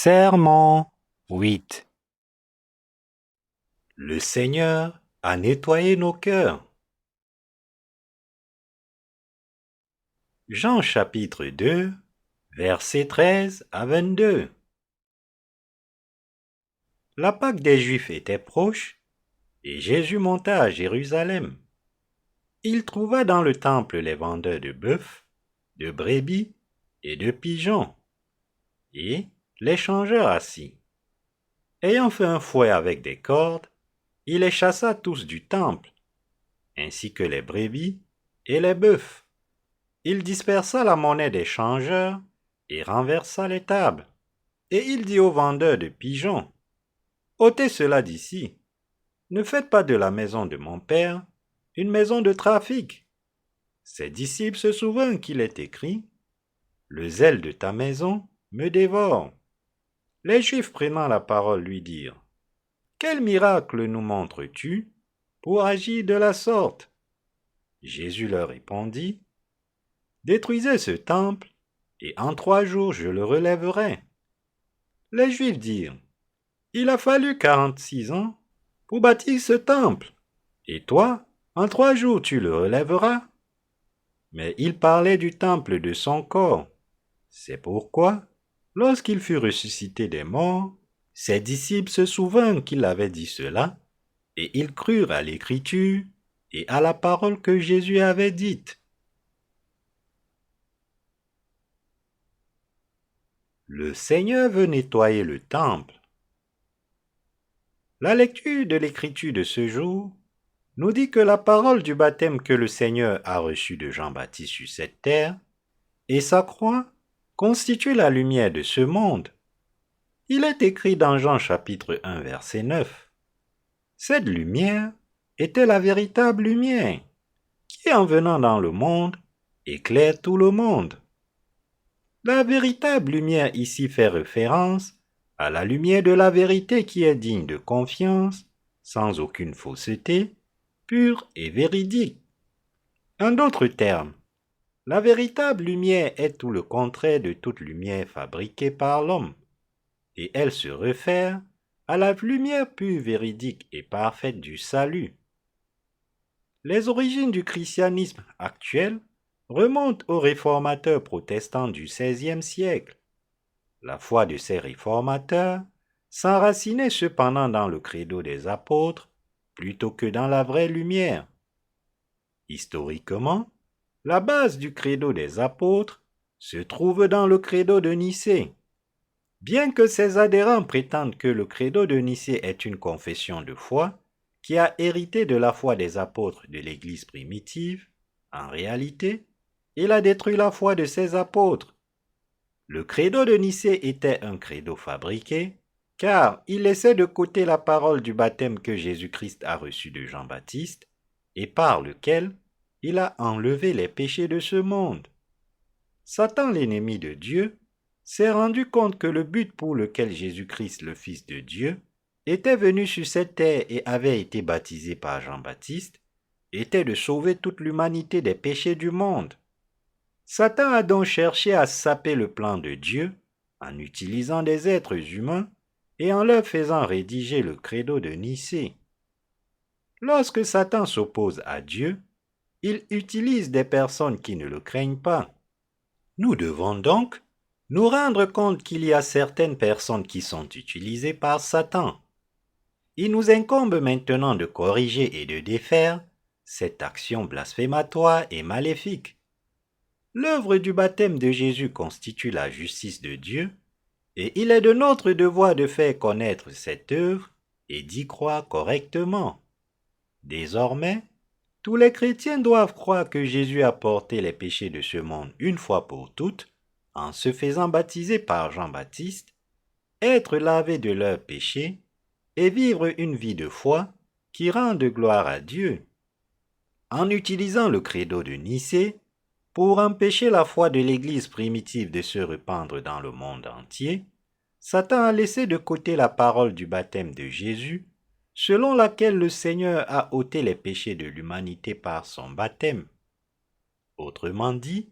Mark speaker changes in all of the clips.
Speaker 1: Sermon 8. Le Seigneur a nettoyé nos cœurs. Jean chapitre 2, versets 13 à 22. La Pâque des Juifs était proche et Jésus monta à Jérusalem. Il trouva dans le temple les vendeurs de bœufs, de brebis et de pigeons, et les changeurs assis. Ayant fait un fouet avec des cordes, il les chassa tous du temple, ainsi que les brebis et les bœufs. Il dispersa la monnaie des changeurs et renversa les tables. Et il dit aux vendeurs de pigeons, « Ôtez cela d'ici. Ne faites pas de la maison de mon Père une maison de trafic. » Ses disciples se souvinrent qu'il est écrit, « Le zèle de ta maison me dévore. » Les Juifs prenant la parole lui dirent, « Quel miracle nous montres-tu pour agir de la sorte ?» Jésus leur répondit, « Détruisez ce temple, et en 3 jours je le relèverai. » Les Juifs dirent, « Il a fallu 46 ans pour bâtir ce temple, et toi, en 3 jours tu le relèveras. » Mais il parlait du temple de son corps. C'est pourquoi, lorsqu'il fut ressuscité des morts, ses disciples se souvinrent qu'il avait dit cela, et ils crurent à l'Écriture et à la parole que Jésus avait dite. Le Seigneur veut nettoyer le temple. La lecture de l'Écriture de ce jour nous dit que la parole du baptême que le Seigneur a reçu de Jean-Baptiste sur cette terre et sa croix constitue la lumière de ce monde. Il est écrit dans Jean chapitre 1 verset 9. Cette lumière était la véritable lumière qui, en venant dans le monde, éclaire tout le monde. La véritable lumière ici fait référence à la lumière de la vérité qui est digne de confiance, sans aucune fausseté, pure et véridique. En d'autres termes, la véritable lumière est tout le contraire de toute lumière fabriquée par l'homme, et elle se réfère à la lumière pure, véridique et parfaite du salut. Les origines du christianisme actuel remontent aux réformateurs protestants du XVIe siècle. La foi de ces réformateurs s'enracinait cependant dans le credo des apôtres plutôt que dans la vraie lumière. Historiquement, la base du credo des apôtres se trouve dans le credo de Nicée. Bien que ses adhérents prétendent que le credo de Nicée est une confession de foi qui a hérité de la foi des apôtres de l'Église primitive, en réalité, il a détruit la foi de ses apôtres. Le credo de Nicée était un credo fabriqué, car il laissait de côté la parole du baptême que Jésus-Christ a reçu de Jean-Baptiste, et par lequel il a enlevé les péchés de ce monde. Satan, l'ennemi de Dieu, s'est rendu compte que le but pour lequel Jésus-Christ, le Fils de Dieu, était venu sur cette terre et avait été baptisé par Jean-Baptiste, était de sauver toute l'humanité des péchés du monde. Satan a donc cherché à saper le plan de Dieu en utilisant des êtres humains et en leur faisant rédiger le credo de Nicée. Lorsque Satan s'oppose à Dieu, il utilise des personnes qui ne le craignent pas. Nous devons donc nous rendre compte qu'il y a certaines personnes qui sont utilisées par Satan. Il nous incombe maintenant de corriger et de défaire cette action blasphématoire et maléfique. L'œuvre du baptême de Jésus constitue la justice de Dieu, et il est de notre devoir de faire connaître cette œuvre et d'y croire correctement. Désormais, tous les chrétiens doivent croire que Jésus a porté les péchés de ce monde une fois pour toutes, en se faisant baptiser par Jean-Baptiste, être lavés de leurs péchés et vivre une vie de foi qui rende gloire à Dieu. En utilisant le credo de Nicée, pour empêcher la foi de l'Église primitive de se répandre dans le monde entier, Satan a laissé de côté la parole du baptême de Jésus, selon laquelle le Seigneur a ôté les péchés de l'humanité par son baptême. Autrement dit,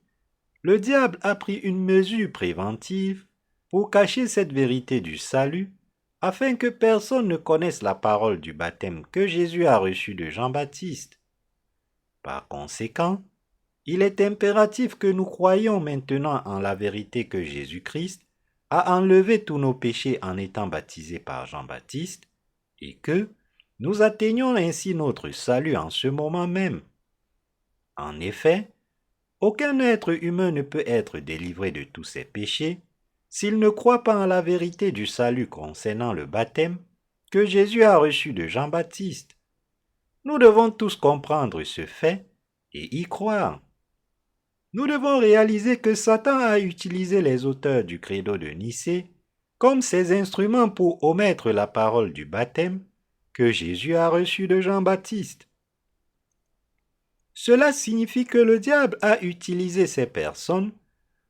Speaker 1: le diable a pris une mesure préventive pour cacher cette vérité du salut, afin que personne ne connaisse la parole du baptême que Jésus a reçu de Jean-Baptiste. Par conséquent, il est impératif que nous croyions maintenant en la vérité que Jésus-Christ a enlevé tous nos péchés en étant baptisé par Jean-Baptiste et que nous atteignons ainsi notre salut en ce moment même. En effet, aucun être humain ne peut être délivré de tous ses péchés s'il ne croit pas en la vérité du salut concernant le baptême que Jésus a reçu de Jean-Baptiste. Nous devons tous comprendre ce fait et y croire. Nous devons réaliser que Satan a utilisé les auteurs du credo de Nicée comme ses instruments pour omettre la parole du baptême que Jésus a reçu de Jean-Baptiste. Cela signifie que le diable a utilisé ces personnes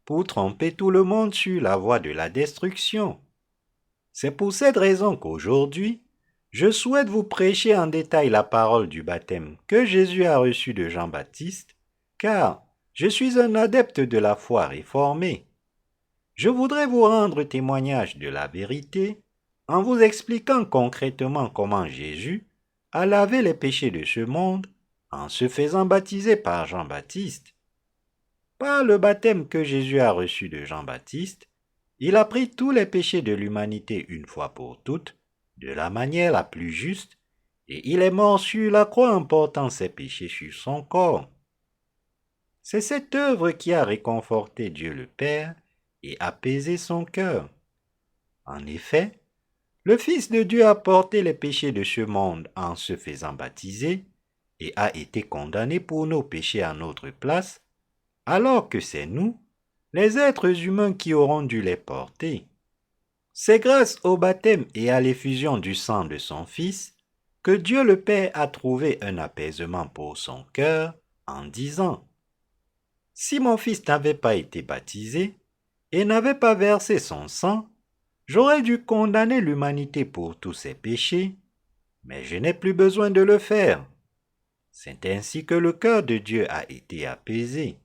Speaker 1: pour tromper tout le monde sur la voie de la destruction. C'est pour cette raison qu'aujourd'hui, je souhaite vous prêcher en détail la parole du baptême que Jésus a reçu de Jean-Baptiste, car je suis un adepte de la foi réformée. Je voudrais vous rendre témoignage de la vérité en vous expliquant concrètement comment Jésus a lavé les péchés de ce monde en se faisant baptiser par Jean-Baptiste. Par le baptême que Jésus a reçu de Jean-Baptiste, il a pris tous les péchés de l'humanité une fois pour toutes, de la manière la plus juste, et il est mort sur la croix en portant ses péchés sur son corps. C'est cette œuvre qui a réconforté Dieu le Père et apaisé son cœur. En effet, le Fils de Dieu a porté les péchés de ce monde en se faisant baptiser et a été condamné pour nos péchés à notre place, alors que c'est nous, les êtres humains, qui auront dû les porter. C'est grâce au baptême et à l'effusion du sang de son Fils que Dieu le Père a trouvé un apaisement pour son cœur en disant: « Si mon Fils n'avait pas été baptisé et n'avait pas versé son sang, j'aurais dû condamner l'humanité pour tous ses péchés, mais je n'ai plus besoin de le faire. » C'est ainsi que le cœur de Dieu a été apaisé.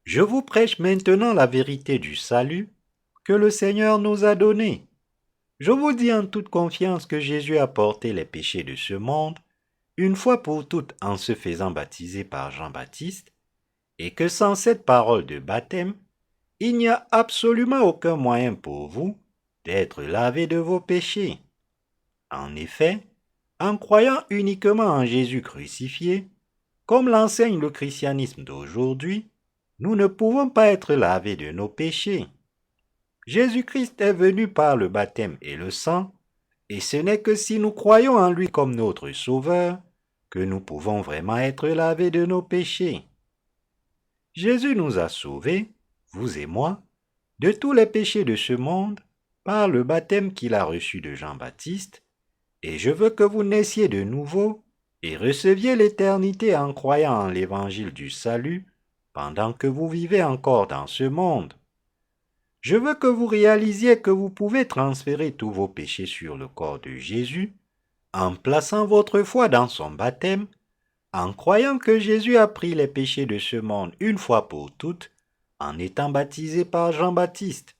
Speaker 1: Je vous prêche maintenant la vérité du salut que le Seigneur nous a donnée. Je vous dis en toute confiance que Jésus a porté les péchés de ce monde une fois pour toutes en se faisant baptiser par Jean-Baptiste, et que sans cette parole de baptême, il n'y a absolument aucun moyen pour vous d'être lavé de vos péchés. En effet, en croyant uniquement en Jésus crucifié, comme l'enseigne le christianisme d'aujourd'hui, nous ne pouvons pas être lavés de nos péchés. Jésus-Christ est venu par le baptême et le sang, et ce n'est que si nous croyons en lui comme notre Sauveur que nous pouvons vraiment être lavés de nos péchés. Jésus nous a sauvés, vous et moi, de tous les péchés de ce monde par le baptême qu'il a reçu de Jean-Baptiste, et je veux que vous naissiez de nouveau et receviez l'éternité en croyant en l'évangile du salut pendant que vous vivez encore dans ce monde. Je veux que vous réalisiez que vous pouvez transférer tous vos péchés sur le corps de Jésus en plaçant votre foi dans son baptême, en croyant que Jésus a pris les péchés de ce monde une fois pour toutes en étant baptisé par Jean-Baptiste.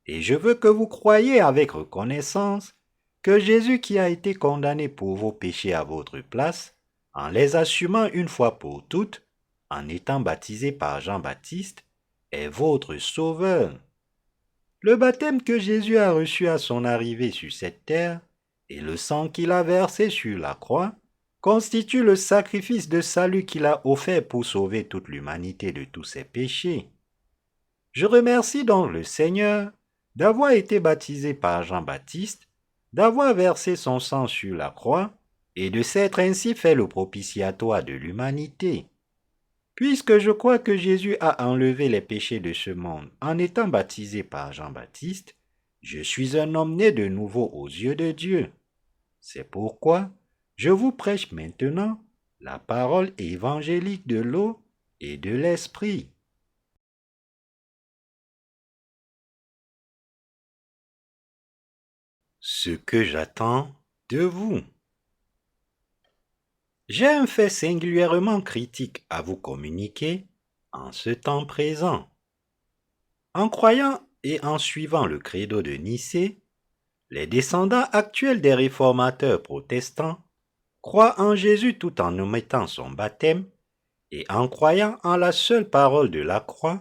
Speaker 1: Et je veux que vous croyiez avec reconnaissance que Jésus, qui a été condamné pour vos péchés à votre place, en les assumant une fois pour toutes, en étant baptisé par Jean-Baptiste, est votre Sauveur. Le baptême que Jésus a reçu à son arrivée sur cette terre et le sang qu'il a versé sur la croix constituent le sacrifice de salut qu'il a offert pour sauver toute l'humanité de tous ses péchés. Je remercie donc le Seigneur d'avoir été baptisé par Jean-Baptiste, d'avoir versé son sang sur la croix et de s'être ainsi fait le propitiatoire de l'humanité. Puisque je crois que Jésus a enlevé les péchés de ce monde en étant baptisé par Jean-Baptiste, je suis un homme né de nouveau aux yeux de Dieu. C'est pourquoi je vous prêche maintenant la parole évangélique de l'eau et de l'esprit. Ce que j'attends de vous. J'ai un fait singulièrement critique à vous communiquer en ce temps présent. En croyant et en suivant le credo de Nicée, les descendants actuels des réformateurs protestants croient en Jésus tout en omettant son baptême et en croyant en la seule parole de la croix,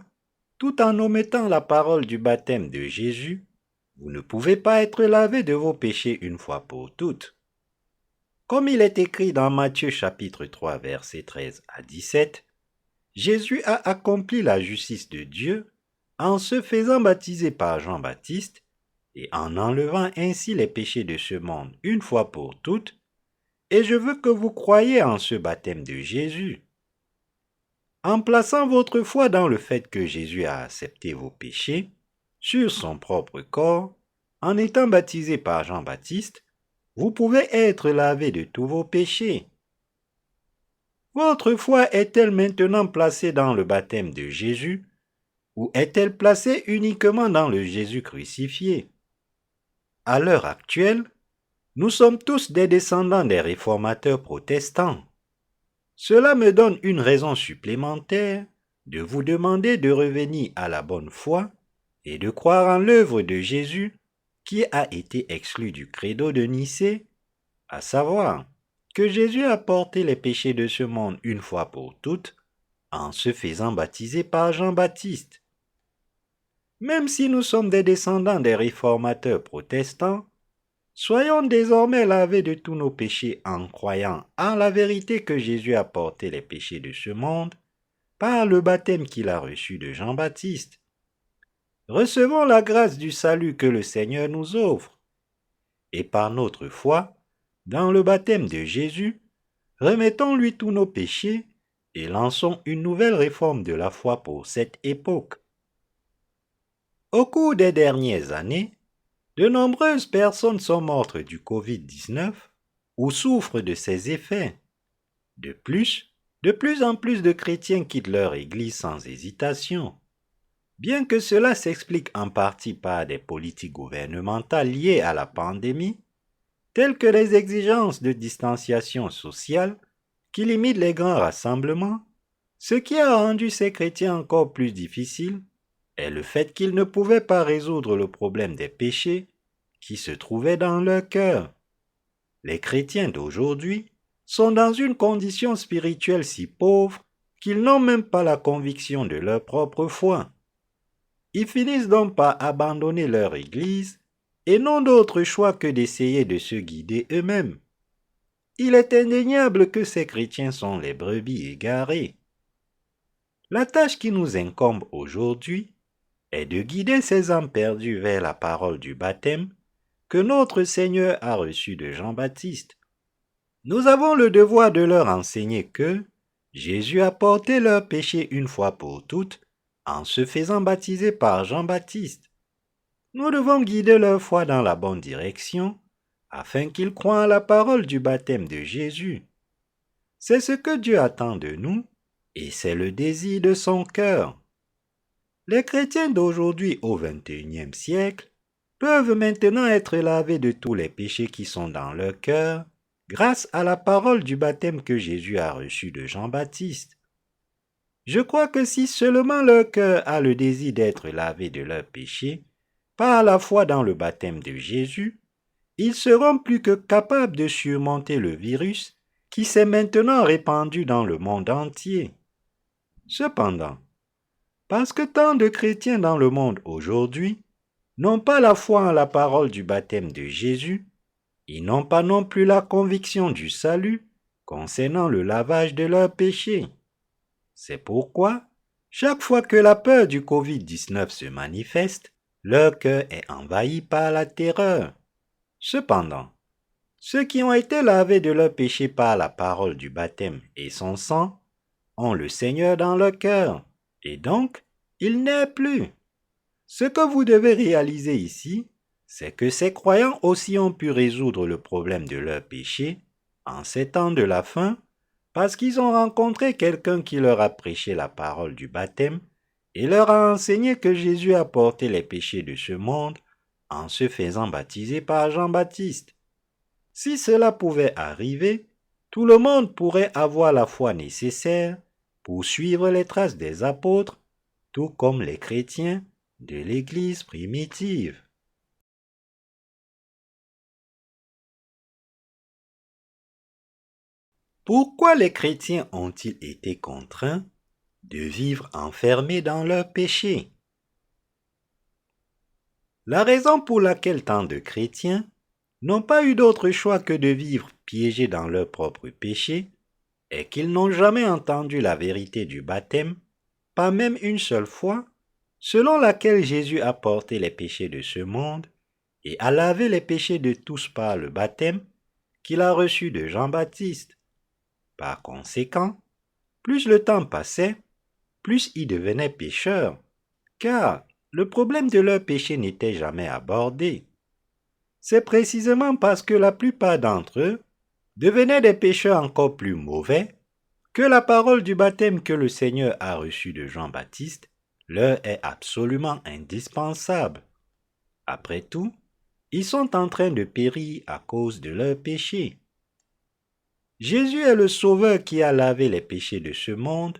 Speaker 1: tout en omettant la parole du baptême de Jésus. Vous ne pouvez pas être lavé de vos péchés une fois pour toutes. Comme il est écrit dans Matthieu chapitre 3 versets 13 à 17, Jésus a accompli la justice de Dieu en se faisant baptiser par Jean-Baptiste et en enlevant ainsi les péchés de ce monde une fois pour toutes, et je veux que vous croyiez en ce baptême de Jésus. En plaçant votre foi dans le fait que Jésus a accepté vos péchés sur son propre corps, en étant baptisé par Jean-Baptiste, vous pouvez être lavé de tous vos péchés. Votre foi est-elle maintenant placée dans le baptême de Jésus ou est-elle placée uniquement dans le Jésus crucifié? À l'heure actuelle, nous sommes tous des descendants des réformateurs protestants. Cela me donne une raison supplémentaire de vous demander de revenir à la bonne foi et de croire en l'œuvre de Jésus qui a été exclu du credo de Nicée, à savoir que Jésus a porté les péchés de ce monde une fois pour toutes en se faisant baptiser par Jean-Baptiste. Même si nous sommes des descendants des réformateurs protestants, soyons désormais lavés de tous nos péchés en croyant en la vérité que Jésus a porté les péchés de ce monde par le baptême qu'il a reçu de Jean-Baptiste. Recevons la grâce du salut que le Seigneur nous offre. Et par notre foi, dans le baptême de Jésus, remettons-lui tous nos péchés et lançons une nouvelle réforme de la foi pour cette époque. Au cours des dernières années, de nombreuses personnes sont mortes du Covid-19 ou souffrent de ses effets. De plus en plus de chrétiens quittent leur Église sans hésitation. Bien que cela s'explique en partie par des politiques gouvernementales liées à la pandémie, telles que les exigences de distanciation sociale qui limitent les grands rassemblements, ce qui a rendu ces chrétiens encore plus difficiles est le fait qu'ils ne pouvaient pas résoudre le problème des péchés qui se trouvaient dans leur cœur. Les chrétiens d'aujourd'hui sont dans une condition spirituelle si pauvre qu'ils n'ont même pas la conviction de leur propre foi. Ils finissent donc par abandonner leur Église et n'ont d'autre choix que d'essayer de se guider eux-mêmes. Il est indéniable que ces chrétiens sont les brebis égarées. La tâche qui nous incombe aujourd'hui est de guider ces âmes perdues vers la parole du baptême que notre Seigneur a reçu de Jean-Baptiste. Nous avons le devoir de leur enseigner que Jésus a porté leurs péchés une fois pour toutes en se faisant baptiser par Jean-Baptiste. Nous devons guider leur foi dans la bonne direction afin qu'ils croient en la parole du baptême de Jésus. C'est ce que Dieu attend de nous et c'est le désir de son cœur. Les chrétiens d'aujourd'hui au XXIe siècle peuvent maintenant être lavés de tous les péchés qui sont dans leur cœur grâce à la parole du baptême que Jésus a reçu de Jean-Baptiste. Je crois que si seulement leur cœur a le désir d'être lavé de leurs péchés, par la foi dans le baptême de Jésus, ils seront plus que capables de surmonter le virus qui s'est maintenant répandu dans le monde entier. Cependant, parce que tant de chrétiens dans le monde aujourd'hui n'ont pas la foi en la parole du baptême de Jésus, ils n'ont pas non plus la conviction du salut concernant le lavage de leurs péchés. C'est pourquoi, chaque fois que la peur du Covid-19 se manifeste, leur cœur est envahi par la terreur. Cependant, ceux qui ont été lavés de leurs péchés par la parole du baptême et son sang ont le Seigneur dans leur cœur, et donc, il n'est plus. Ce que vous devez réaliser ici, c'est que ces croyants aussi ont pu résoudre le problème de leurs péchés en ces temps de la fin, parce qu'ils ont rencontré quelqu'un qui leur a prêché la parole du baptême et leur a enseigné que Jésus a porté les péchés de ce monde en se faisant baptiser par Jean-Baptiste. Si cela pouvait arriver, tout le monde pourrait avoir la foi nécessaire pour suivre les traces des apôtres, tout comme les chrétiens de l'Église primitive. Pourquoi les chrétiens ont-ils été contraints de vivre enfermés dans leurs péchés? La raison pour laquelle tant de chrétiens n'ont pas eu d'autre choix que de vivre piégés dans leurs propres péchés est qu'ils n'ont jamais entendu la vérité du baptême, pas même une seule fois, selon laquelle Jésus a porté les péchés de ce monde et a lavé les péchés de tous par le baptême qu'il a reçu de Jean-Baptiste. Par conséquent, plus le temps passait, plus ils devenaient pécheurs, car le problème de leur péché n'était jamais abordé. C'est précisément parce que la plupart d'entre eux devenaient des pécheurs encore plus mauvais que la parole du baptême que le Seigneur a reçu de Jean-Baptiste leur est absolument indispensable. Après tout, ils sont en train de périr à cause de leurs péchés. Jésus est le Sauveur qui a lavé les péchés de ce monde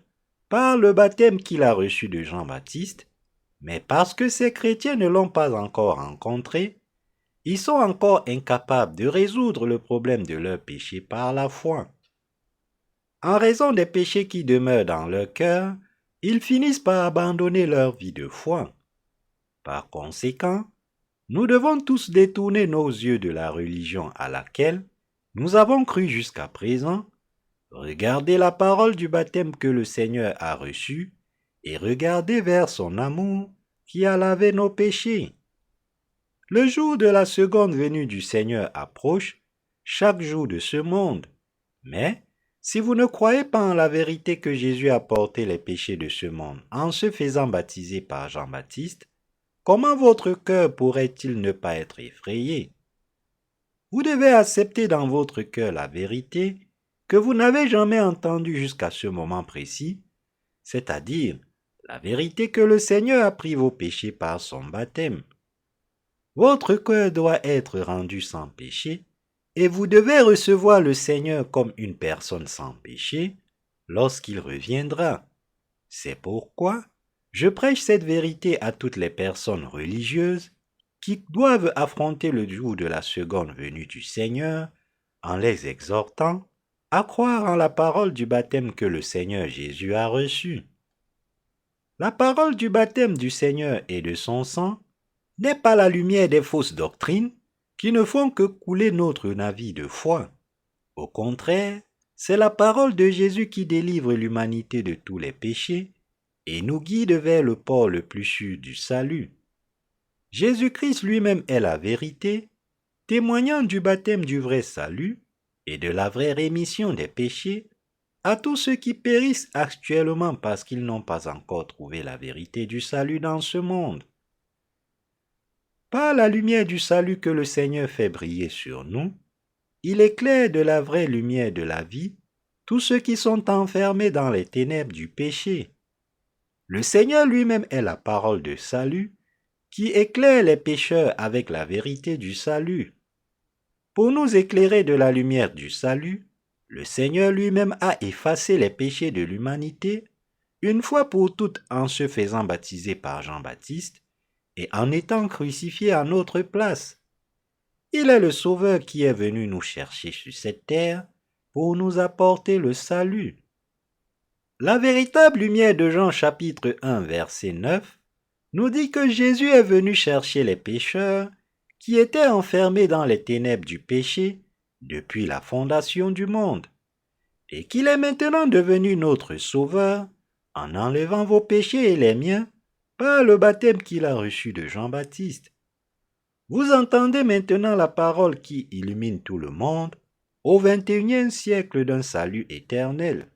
Speaker 1: par le baptême qu'il a reçu de Jean-Baptiste, mais parce que ces chrétiens ne l'ont pas encore rencontré, ils sont encore incapables de résoudre le problème de leurs péchés par la foi. En raison des péchés qui demeurent dans leur cœur, ils finissent par abandonner leur vie de foi. Par conséquent, nous devons tous détourner nos yeux de la religion à laquelle nous avons cru jusqu'à présent, regarder la parole du baptême que le Seigneur a reçu et regarder vers son amour qui a lavé nos péchés. Le jour de la seconde venue du Seigneur approche, chaque jour de ce monde. Mais si vous ne croyez pas en la vérité que Jésus a porté les péchés de ce monde en se faisant baptiser par Jean-Baptiste, comment votre cœur pourrait-il ne pas être effrayé? Vous devez accepter dans votre cœur la vérité que vous n'avez jamais entendue jusqu'à ce moment précis, c'est-à-dire la vérité que le Seigneur a pris vos péchés par son baptême. Votre cœur doit être rendu sans péché et vous devez recevoir le Seigneur comme une personne sans péché lorsqu'il reviendra. C'est pourquoi je prêche cette vérité à toutes les personnes religieuses qui doivent affronter le jour de la seconde venue du Seigneur en les exhortant à croire en la parole du baptême que le Seigneur Jésus a reçu. La parole du baptême du Seigneur et de son sang n'est pas la lumière des fausses doctrines qui ne font que couler notre navire de foi. Au contraire, c'est la parole de Jésus qui délivre l'humanité de tous les péchés et nous guide vers le port le plus sûr du salut. Jésus-Christ lui-même est la vérité, témoignant du baptême du vrai salut et de la vraie rémission des péchés à tous ceux qui périssent actuellement parce qu'ils n'ont pas encore trouvé la vérité du salut dans ce monde. Par la lumière du salut que le Seigneur fait briller sur nous, il éclaire de la vraie lumière de la vie tous ceux qui sont enfermés dans les ténèbres du péché. Le Seigneur lui-même est la parole de salut qui éclaire les pécheurs avec la vérité du salut. Pour nous éclairer de la lumière du salut, le Seigneur lui-même a effacé les péchés de l'humanité une fois pour toutes en se faisant baptiser par Jean-Baptiste et en étant crucifié à notre place. Il est le Sauveur qui est venu nous chercher sur cette terre pour nous apporter le salut. La véritable lumière de Jean chapitre 1 verset 9 nous dit que Jésus est venu chercher les pécheurs qui étaient enfermés dans les ténèbres du péché depuis la fondation du monde, et qu'il est maintenant devenu notre Sauveur en enlevant vos péchés et les miens par le baptême qu'il a reçu de Jean-Baptiste. Vous entendez maintenant la parole qui illumine tout le monde au XXIe siècle d'un salut éternel.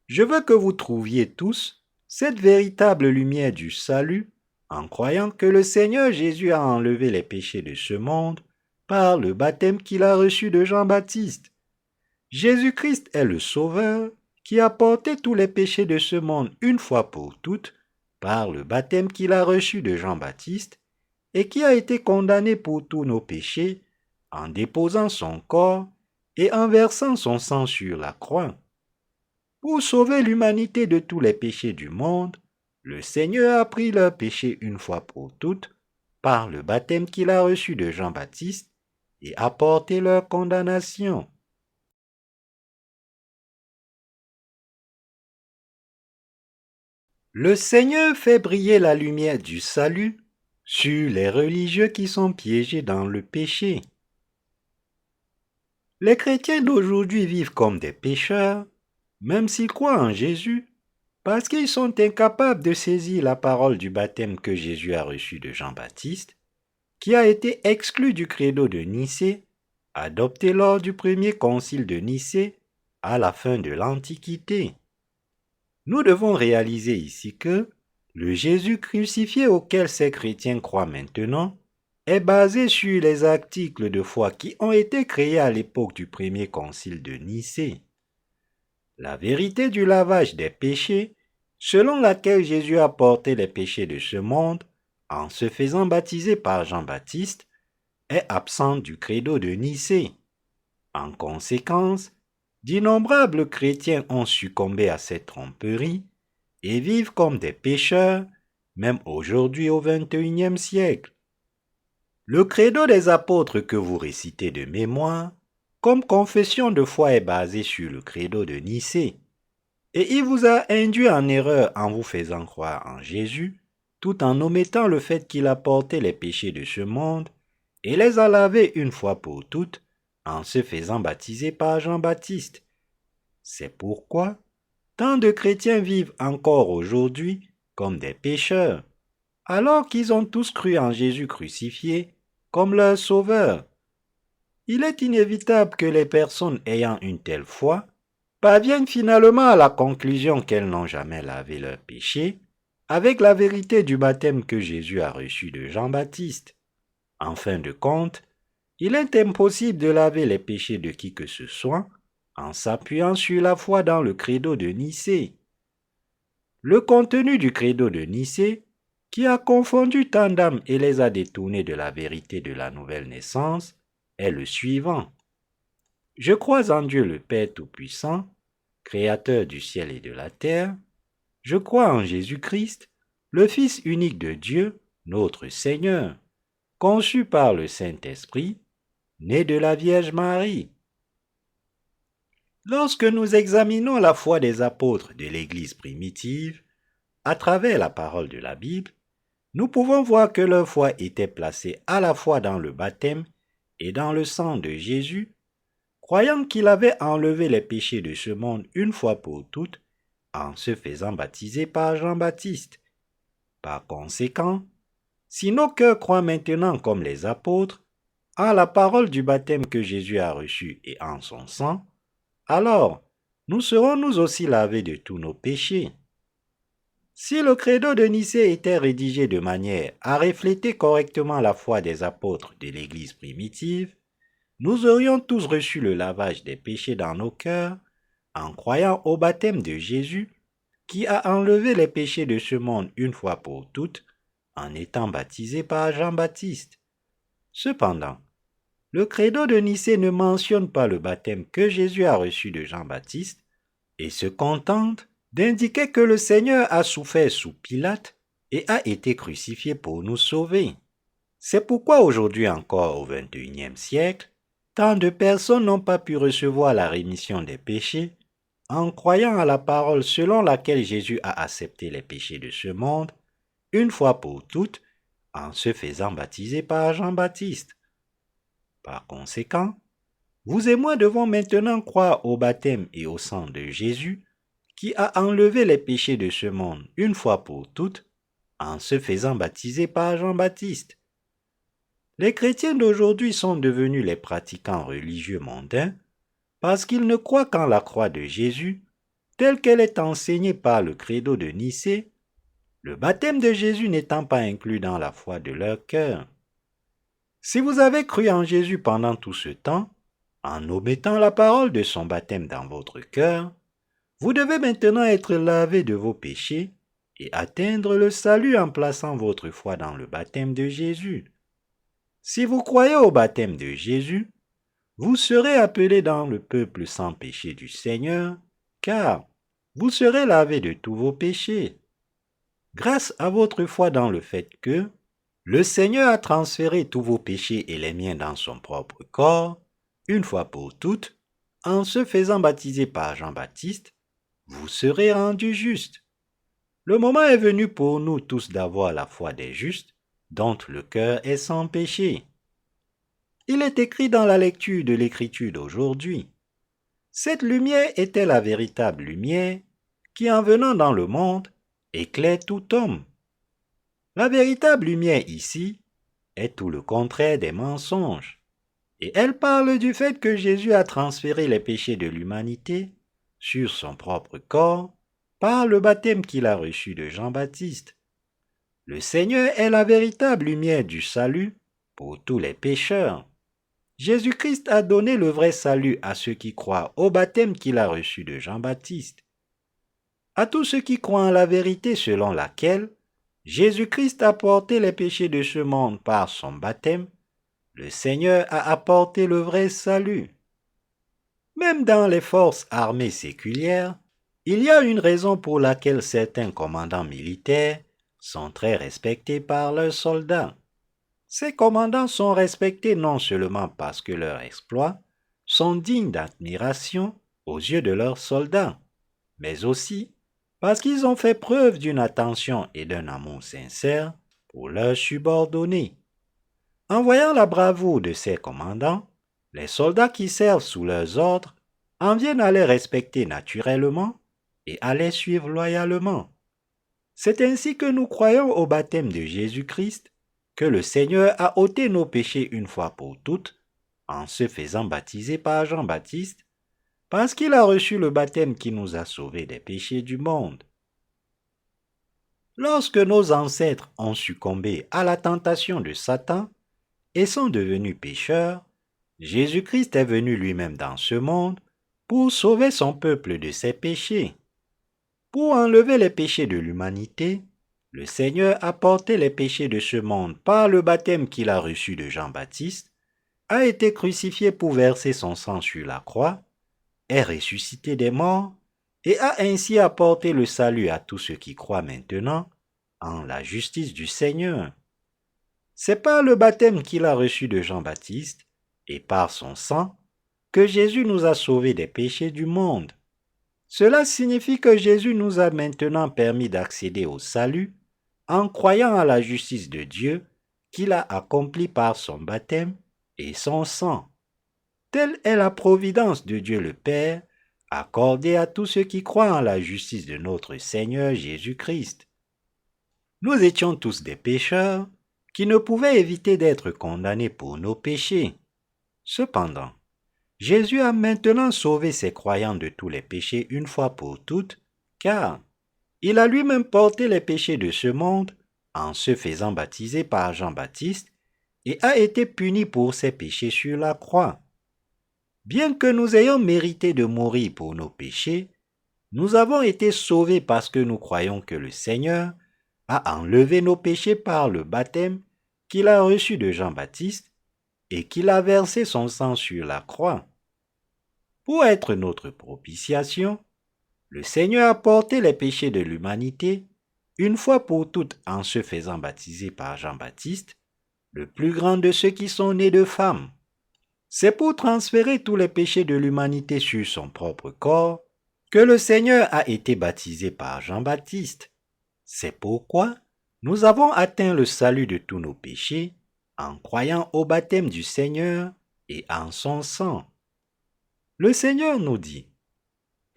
Speaker 1: Je veux que vous trouviez tous cette véritable lumière du salut en croyant que le Seigneur Jésus a enlevé les péchés de ce monde par le baptême qu'il a reçu de Jean-Baptiste. Jésus-Christ est le Sauveur qui a porté tous les péchés de ce monde une fois pour toutes par le baptême qu'il a reçu de Jean-Baptiste et qui a été condamné pour tous nos péchés en déposant son corps et en versant son sang sur la croix. Pour sauver l'humanité de tous les péchés du monde, Le Seigneur a pris leurs péchés une fois pour toutes par le baptême qu'il a reçu de Jean-Baptiste et a porté leur condamnation. Le Seigneur fait briller la lumière du salut sur les religieux qui sont piégés dans le péché. Les chrétiens d'aujourd'hui vivent comme des pécheurs, même s'ils croient en Jésus, parce qu'ils sont incapables de saisir la parole du baptême que Jésus a reçu de Jean-Baptiste, qui a été exclu du credo de Nicée, adopté lors du premier concile de Nicée à la fin de l'Antiquité. Nous devons réaliser ici que le Jésus crucifié auquel ces chrétiens croient maintenant est basé sur les articles de foi qui ont été créés à l'époque du premier concile de Nicée. La vérité du lavage des péchés, selon laquelle Jésus a porté les péchés de ce monde en se faisant baptiser par Jean-Baptiste, est absente du credo de Nicée. En conséquence, d'innombrables chrétiens ont succombé à cette tromperie et vivent comme des pécheurs, même aujourd'hui au XXIe siècle. Le credo des apôtres que vous récitez de mémoire, comme confession de foi, est basé sur le credo de Nicée, et il vous a induit en erreur en vous faisant croire en Jésus, tout en omettant le fait qu'il a porté les péchés de ce monde et les a lavés une fois pour toutes en se faisant baptiser par Jean-Baptiste. C'est pourquoi tant de chrétiens vivent encore aujourd'hui comme des pécheurs, alors qu'ils ont tous cru en Jésus crucifié comme leur sauveur. Il est inévitable que les personnes ayant une telle foi parviennent finalement à la conclusion qu'elles n'ont jamais lavé leurs péchés avec la vérité du baptême que Jésus a reçu de Jean-Baptiste. En fin de compte, il est impossible de laver les péchés de qui que ce soit en s'appuyant sur la foi dans le credo de Nicée. Le contenu du credo de Nicée, qui a confondu tant d'âmes et les a détournés de la vérité de la nouvelle naissance, est le suivant. Je crois en Dieu le Père Tout-Puissant, Créateur du ciel et de la terre. Je crois en Jésus-Christ, le Fils unique de Dieu, notre Seigneur, conçu par le Saint-Esprit, né de la Vierge Marie. Lorsque nous examinons la foi des apôtres de l'Église primitive, à travers la parole de la Bible, nous pouvons voir que leur foi était placée à la fois dans le baptême et dans le sang de Jésus, croyant qu'il avait enlevé les péchés de ce monde une fois pour toutes en se faisant baptiser par Jean-Baptiste. Par conséquent, si nos cœurs croient maintenant comme les apôtres, en la parole du baptême que Jésus a reçu et en son sang, alors nous serons nous aussi lavés de tous nos péchés. Si le credo de Nicée était rédigé de manière à refléter correctement la foi des apôtres de l'Église primitive, nous aurions tous reçu le lavage des péchés dans nos cœurs en croyant au baptême de Jésus qui a enlevé les péchés de ce monde une fois pour toutes en étant baptisé par Jean-Baptiste. Cependant, le credo de Nicée ne mentionne pas le baptême que Jésus a reçu de Jean-Baptiste et se contente d'indiquer que le Seigneur a souffert sous Pilate et a été crucifié pour nous sauver. C'est pourquoi aujourd'hui encore au XXIe siècle, tant de personnes n'ont pas pu recevoir la rémission des péchés en croyant à la parole selon laquelle Jésus a accepté les péchés de ce monde, une fois pour toutes, en se faisant baptiser par Jean-Baptiste. Par conséquent, vous et moi devons maintenant croire au baptême et au sang de Jésus, qui a enlevé les péchés de ce monde une fois pour toutes, en se faisant baptiser par Jean-Baptiste. Les chrétiens d'aujourd'hui sont devenus les pratiquants religieux mondains parce qu'ils ne croient qu'en la croix de Jésus, telle qu'elle est enseignée par le credo de Nicée, le baptême de Jésus n'étant pas inclus dans la foi de leur cœur. Si vous avez cru en Jésus pendant tout ce temps, en omettant la parole de son baptême dans votre cœur, vous devez maintenant être lavé de vos péchés et atteindre le salut en plaçant votre foi dans le baptême de Jésus. Si vous croyez au baptême de Jésus, vous serez appelés dans le peuple sans péché du Seigneur, car vous serez lavés de tous vos péchés. grâce à votre foi dans le fait que le Seigneur a transféré tous vos péchés et les miens dans son propre corps, une fois pour toutes, en se faisant baptiser par Jean-Baptiste, vous serez rendus justes. Le moment est venu pour nous tous d'avoir la foi des justes, dont le cœur est sans péché. Il est écrit dans la lecture de l'Écriture d'aujourd'hui. Cette lumière était la véritable lumière qui, en venant dans le monde, éclaire tout homme. La véritable lumière ici est tout le contraire des mensonges. Et elle parle du fait que Jésus a transféré les péchés de l'humanité sur son propre corps par le baptême qu'il a reçu de Jean-Baptiste. Le Seigneur est la véritable lumière du salut pour tous les pécheurs. Jésus-Christ a donné le vrai salut à ceux qui croient au baptême qu'il a reçu de Jean-Baptiste. À tous ceux qui croient en la vérité selon laquelle Jésus-Christ a porté les péchés de ce monde par son baptême, le Seigneur a apporté le vrai salut. Même dans les forces armées séculières, il y a une raison pour laquelle certains commandants militaires sont très respectés par leurs soldats. Ces commandants sont respectés non seulement parce que leurs exploits sont dignes d'admiration aux yeux de leurs soldats, mais aussi parce qu'ils ont fait preuve d'une attention et d'un amour sincère pour leurs subordonnés. En voyant la bravoure de ces commandants, les soldats qui servent sous leurs ordres en viennent à les respecter naturellement et à les suivre loyalement. C'est ainsi que nous croyons au baptême de Jésus-Christ, que le Seigneur a ôté nos péchés une fois pour toutes, en se faisant baptiser par Jean-Baptiste, parce qu'il a reçu le baptême qui nous a sauvés des péchés du monde. Lorsque nos ancêtres ont succombé à la tentation de Satan et sont devenus pécheurs, Jésus-Christ est venu lui-même dans ce monde pour sauver son peuple de ses péchés. Pour enlever les péchés de l'humanité, le Seigneur a porté les péchés de ce monde par le baptême qu'il a reçu de Jean-Baptiste, a été crucifié pour verser son sang sur la croix, est ressuscité des morts et a ainsi apporté le salut à tous ceux qui croient maintenant en la justice du Seigneur. C'est par le baptême qu'il a reçu de Jean-Baptiste et par son sang que Jésus nous a sauvés des péchés du monde. Cela signifie que Jésus nous a maintenant permis d'accéder au salut en croyant à la justice de Dieu qu'il a accomplie par son baptême et son sang. Telle est la providence de Dieu le Père, accordée à tous ceux qui croient en la justice de notre Seigneur Jésus-Christ. Nous étions tous des pécheurs qui ne pouvaient éviter d'être condamnés pour nos péchés. Cependant, Jésus a maintenant sauvé ses croyants de tous les péchés une fois pour toutes, car il a lui-même porté les péchés de ce monde en se faisant baptiser par Jean-Baptiste et a été puni pour ses péchés sur la croix. Bien que nous ayons mérité de mourir pour nos péchés, nous avons été sauvés parce que nous croyons que le Seigneur a enlevé nos péchés par le baptême qu'il a reçu de Jean-Baptiste et qu'il a versé son sang sur la croix. Pour être notre propitiation, le Seigneur a porté les péchés de l'humanité une fois pour toutes en se faisant baptiser par Jean-Baptiste, le plus grand de ceux qui sont nés de femmes. C'est pour transférer tous les péchés de l'humanité sur son propre corps que le Seigneur a été baptisé par Jean-Baptiste. C'est pourquoi nous avons atteint le salut de tous nos péchés en croyant au baptême du Seigneur et en son sang. Le Seigneur nous dit: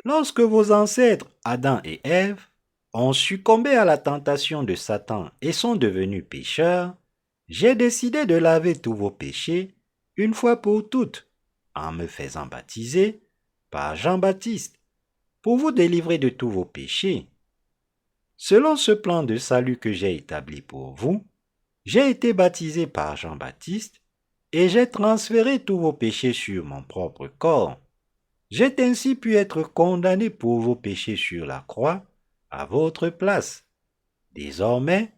Speaker 1: lorsque vos ancêtres Adam et Ève ont succombé à la tentation de Satan et sont devenus pécheurs, j'ai décidé de laver tous vos péchés une fois pour toutes en me faisant baptiser par Jean-Baptiste pour vous délivrer de tous vos péchés. Selon ce plan de salut que j'ai établi pour vous, j'ai été baptisé par Jean-Baptiste et j'ai transféré tous vos péchés sur mon propre corps. J'ai ainsi pu être condamné pour vos péchés sur la croix à votre place. Désormais,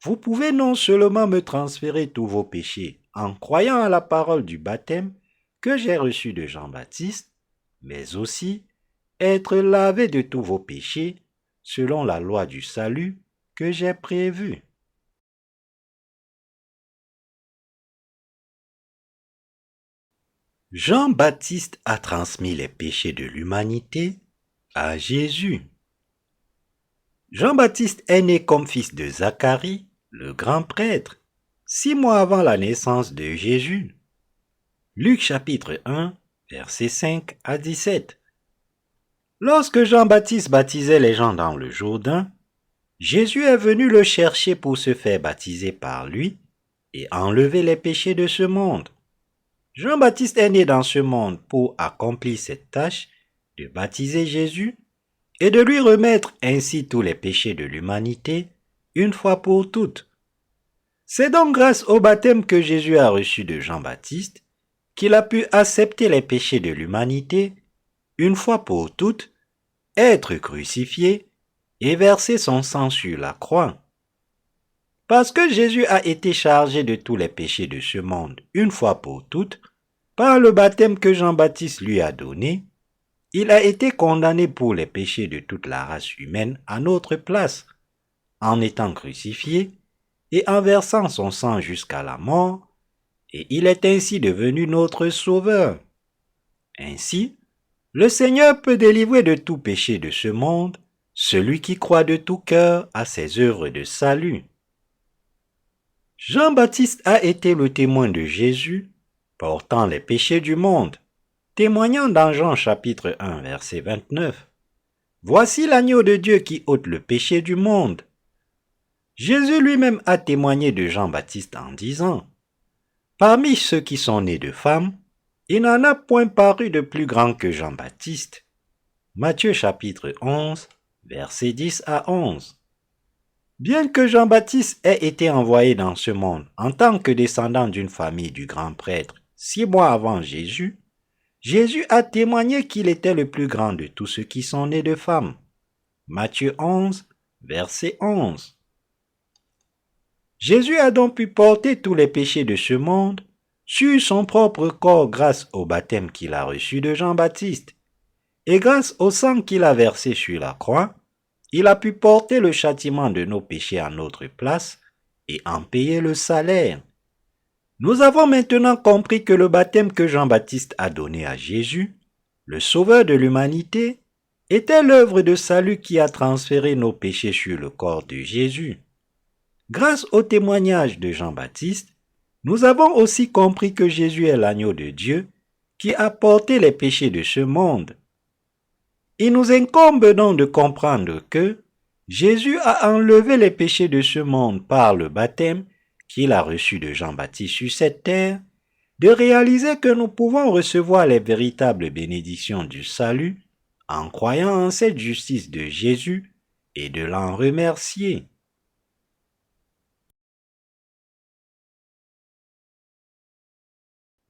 Speaker 1: vous pouvez non seulement me transférer tous vos péchés en croyant à la parole du baptême que j'ai reçu de Jean-Baptiste, mais aussi être lavé de tous vos péchés selon la loi du salut que j'ai prévu. Jean-Baptiste a transmis les péchés de l'humanité à Jésus. Jean-Baptiste est né comme fils de Zacharie, le grand prêtre, 6 mois avant la naissance de Jésus. Luc chapitre 1, versets 5 à 17. Lorsque Jean-Baptiste baptisait les gens dans le Jourdain, Jésus est venu le chercher pour se faire baptiser par lui et enlever les péchés de ce monde. Jean-Baptiste est né dans ce monde pour accomplir cette tâche de baptiser Jésus et de lui remettre ainsi tous les péchés de l'humanité une fois pour toutes. C'est donc grâce au baptême que Jésus a reçu de Jean-Baptiste qu'il a pu accepter les péchés de l'humanité une fois pour toutes, être crucifié et verser son sang sur la croix. Parce que Jésus a été chargé de tous les péchés de ce monde une fois pour toutes, par le baptême que Jean-Baptiste lui a donné, il a été condamné pour les péchés de toute la race humaine à notre place, en étant crucifié et en versant son sang jusqu'à la mort, et il est ainsi devenu notre sauveur. Ainsi, le Seigneur peut délivrer de tout péché de ce monde celui qui croit de tout cœur à ses œuvres de salut. Jean-Baptiste a été le témoin de Jésus, portant les péchés du monde, témoignant dans Jean chapitre 1 verset 29. Voici l'agneau de Dieu qui ôte le péché du monde. Jésus lui-même a témoigné de Jean-Baptiste en disant: Parmi ceux qui sont nés de femmes, il n'en a point paru de plus grand que Jean-Baptiste. Matthieu chapitre 11, versets 10 à 11. Bien que Jean-Baptiste ait été envoyé dans ce monde en tant que descendant d'une famille du grand prêtre 6 mois avant Jésus, Jésus a témoigné qu'il était le plus grand de tous ceux qui sont nés de femmes. Matthieu 11, verset 11. Jésus a donc pu porter tous les péchés de ce monde sur son propre corps grâce au baptême qu'il a reçu de Jean-Baptiste. Et grâce au sang qu'il a versé sur la croix, il a pu porter le châtiment de nos péchés à notre place et en payer le salaire. Nous avons maintenant compris que le baptême que Jean-Baptiste a donné à Jésus, le sauveur de l'humanité, était l'œuvre de salut qui a transféré nos péchés sur le corps de Jésus. Grâce au témoignage de Jean-Baptiste, nous avons aussi compris que Jésus est l'agneau de Dieu qui a porté les péchés de ce monde. Il nous incombe donc de comprendre que Jésus a enlevé les péchés de ce monde par le baptême qu'il a reçu de Jean-Baptiste sur cette terre, de réaliser que nous pouvons recevoir les véritables bénédictions du salut en croyant en cette justice de Jésus et de l'en remercier.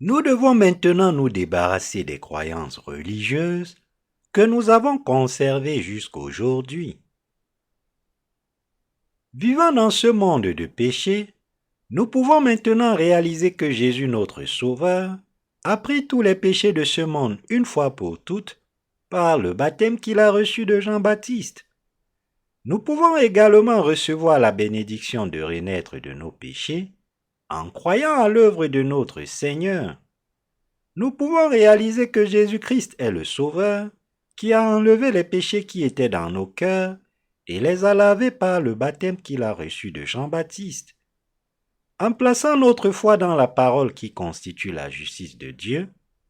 Speaker 1: Nous devons maintenant nous débarrasser des croyances religieuses que nous avons conservées jusqu'aujourd'hui. Vivant dans ce monde de péché, nous pouvons maintenant réaliser que Jésus notre Sauveur a pris tous les péchés de ce monde une fois pour toutes par le baptême qu'il a reçu de Jean-Baptiste. Nous pouvons également recevoir la bénédiction de renaître de nos péchés en croyant à l'œuvre de notre Seigneur. Nous pouvons réaliser que Jésus-Christ est le Sauveur qui a enlevé les péchés qui étaient dans nos cœurs et les a lavés par le baptême qu'il a reçu de Jean-Baptiste. En plaçant notre foi dans la parole qui constitue la justice de Dieu,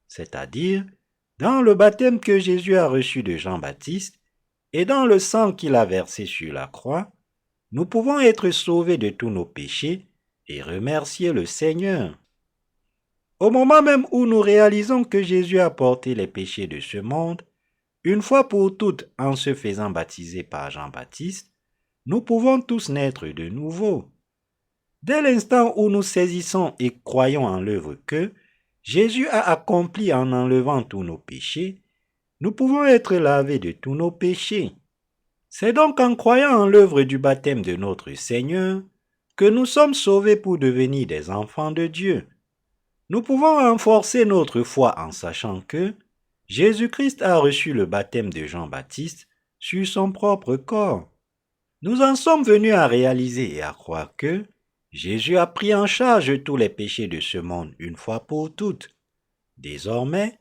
Speaker 1: c'est-à-dire dans le baptême que Jésus a reçu de Jean-Baptiste et dans le sang qu'il a versé sur la croix, nous pouvons être sauvés de tous nos péchés et remercier le Seigneur. Au moment même où nous réalisons que Jésus a porté les péchés de ce monde, une fois pour toutes en se faisant baptiser par Jean-Baptiste, nous pouvons tous naître de nouveau. Dès l'instant où nous saisissons et croyons en l'œuvre que Jésus a accomplie en enlevant tous nos péchés, nous pouvons être lavés de tous nos péchés. C'est donc en croyant en l'œuvre du baptême de notre Seigneur que nous sommes sauvés pour devenir des enfants de Dieu. Nous pouvons renforcer notre foi en sachant que Jésus-Christ a reçu le baptême de Jean-Baptiste sur son propre corps. Nous en sommes venus à réaliser et à croire que Jésus a pris en charge tous les péchés de ce monde une fois pour toutes. Désormais,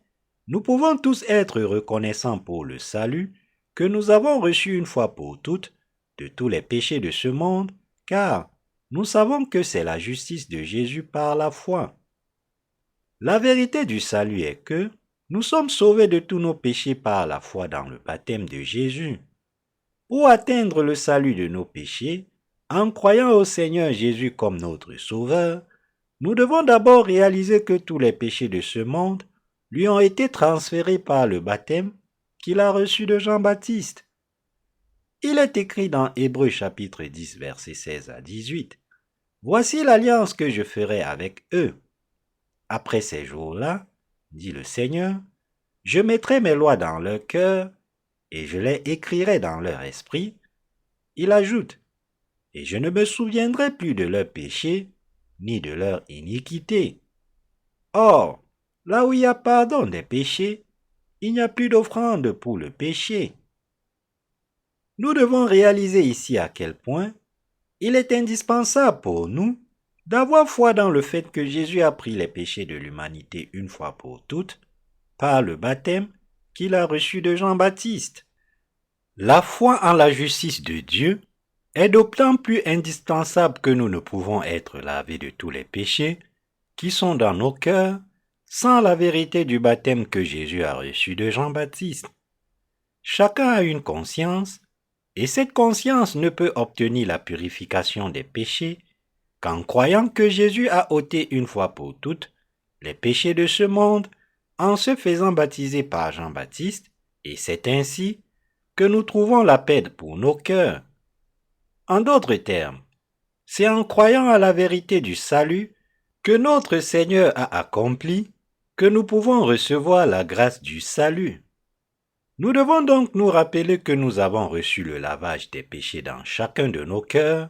Speaker 1: nous pouvons tous être reconnaissants pour le salut que nous avons reçu une fois pour toutes de tous les péchés de ce monde, car nous savons que c'est la justice de Jésus par la foi. La vérité du salut est que nous sommes sauvés de tous nos péchés par la foi dans le baptême de Jésus. Pour atteindre le salut de nos péchés, en croyant au Seigneur Jésus comme notre Sauveur, nous devons d'abord réaliser que tous les péchés de ce monde lui ont été transférés par le baptême qu'il a reçu de Jean-Baptiste. Il est écrit dans Hébreux chapitre 10, versets 16 à 18. « Voici l'alliance que je ferai avec eux. Après ces jours-là, dit le Seigneur, je mettrai mes lois dans leur cœur et je les écrirai dans leur esprit. » Il ajoute, « Et je ne me souviendrai plus de leurs péchés, ni de leur iniquité. » Or, là où il y a pardon des péchés, il n'y a plus d'offrande pour le péché. Nous devons réaliser ici à quel point il est indispensable pour nous d'avoir foi dans le fait que Jésus a pris les péchés de l'humanité une fois pour toutes par le baptême qu'il a reçu de Jean-Baptiste. La foi en la justice de Dieu est d'autant plus indispensable que nous ne pouvons être lavés de tous les péchés qui sont dans nos cœurs sans la vérité du baptême que Jésus a reçu de Jean-Baptiste. Chacun a une conscience, et cette conscience ne peut obtenir la purification des péchés qu'en croyant que Jésus a ôté une fois pour toutes les péchés de ce monde en se faisant baptiser par Jean-Baptiste, et c'est ainsi que nous trouvons la paix pour nos cœurs. En d'autres termes, c'est en croyant à la vérité du salut que notre Seigneur a accompli que nous pouvons recevoir la grâce du salut. Nous devons donc nous rappeler que nous avons reçu le lavage des péchés dans chacun de nos cœurs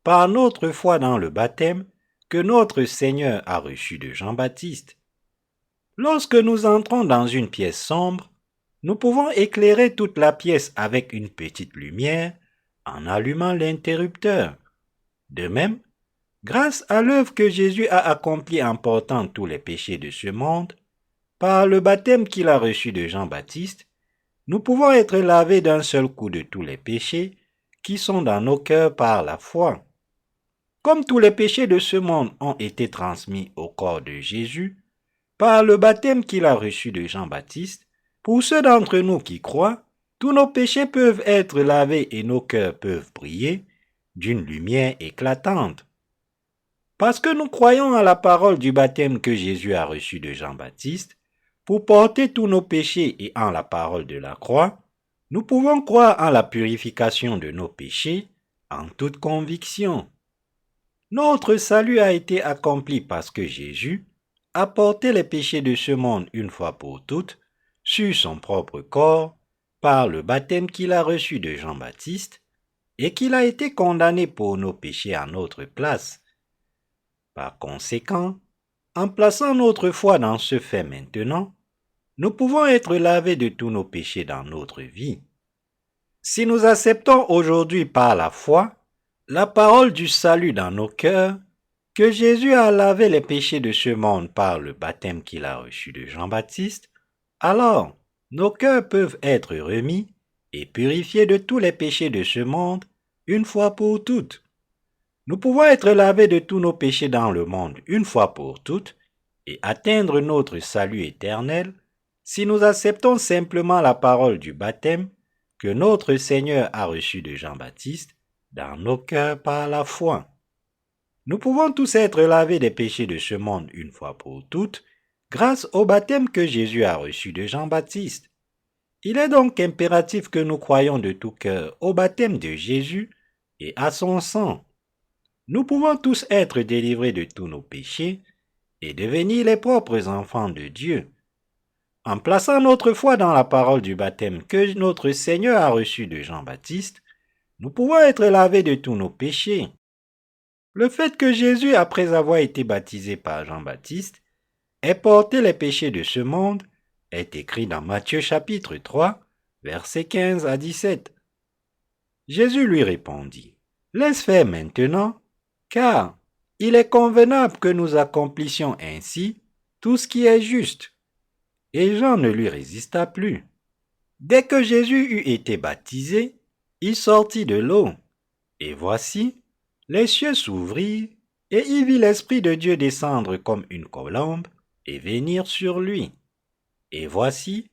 Speaker 1: par notre foi dans le baptême que notre Seigneur a reçu de Jean-Baptiste. Lorsque nous entrons dans une pièce sombre, nous pouvons éclairer toute la pièce avec une petite lumière en allumant l'interrupteur. De même, grâce à l'œuvre que Jésus a accomplie en portant tous les péchés de ce monde, par le baptême qu'il a reçu de Jean-Baptiste, nous pouvons être lavés d'un seul coup de tous les péchés qui sont dans nos cœurs par la foi. Comme tous les péchés de ce monde ont été transmis au corps de Jésus, par le baptême qu'il a reçu de Jean-Baptiste, pour ceux d'entre nous qui croient, tous nos péchés peuvent être lavés et nos cœurs peuvent briller d'une lumière éclatante. Parce que nous croyons à la parole du baptême que Jésus a reçu de Jean-Baptiste, pour porter tous nos péchés et en la parole de la croix, nous pouvons croire en la purification de nos péchés en toute conviction. Notre salut a été accompli parce que Jésus a porté les péchés de ce monde une fois pour toutes sur son propre corps par le baptême qu'il a reçu de Jean-Baptiste et qu'il a été condamné pour nos péchés à notre place. Par conséquent, en plaçant notre foi dans ce fait maintenant, nous pouvons être lavés de tous nos péchés dans notre vie. Si nous acceptons aujourd'hui par la foi la parole du salut dans nos cœurs, que Jésus a lavé les péchés de ce monde par le baptême qu'il a reçu de Jean-Baptiste, alors nos cœurs peuvent être remis et purifiés de tous les péchés de ce monde une fois pour toutes. Nous pouvons être lavés de tous nos péchés dans le monde une fois pour toutes et atteindre notre salut éternel si nous acceptons simplement la parole du baptême que notre Seigneur a reçu de Jean-Baptiste dans nos cœurs par la foi. Nous pouvons tous être lavés des péchés de ce monde une fois pour toutes grâce au baptême que Jésus a reçu de Jean-Baptiste. Il est donc impératif que nous croyions de tout cœur au baptême de Jésus et à son sang. Nous pouvons tous être délivrés de tous nos péchés et devenir les propres enfants de Dieu. En plaçant notre foi dans la parole du baptême que notre Seigneur a reçu de Jean-Baptiste, nous pouvons être lavés de tous nos péchés. Le fait que Jésus, après avoir été baptisé par Jean-Baptiste, ait porté les péchés de ce monde est écrit dans Matthieu chapitre 3, versets 15 à 17. Jésus lui répondit, « Laisse faire maintenant, car il est convenable que nous accomplissions ainsi tout ce qui est juste. » Et Jean ne lui résista plus. Dès que Jésus eut été baptisé, il sortit de l'eau. Et voici, les cieux s'ouvrirent, et il vit l'Esprit de Dieu descendre comme une colombe et venir sur lui. Et voici,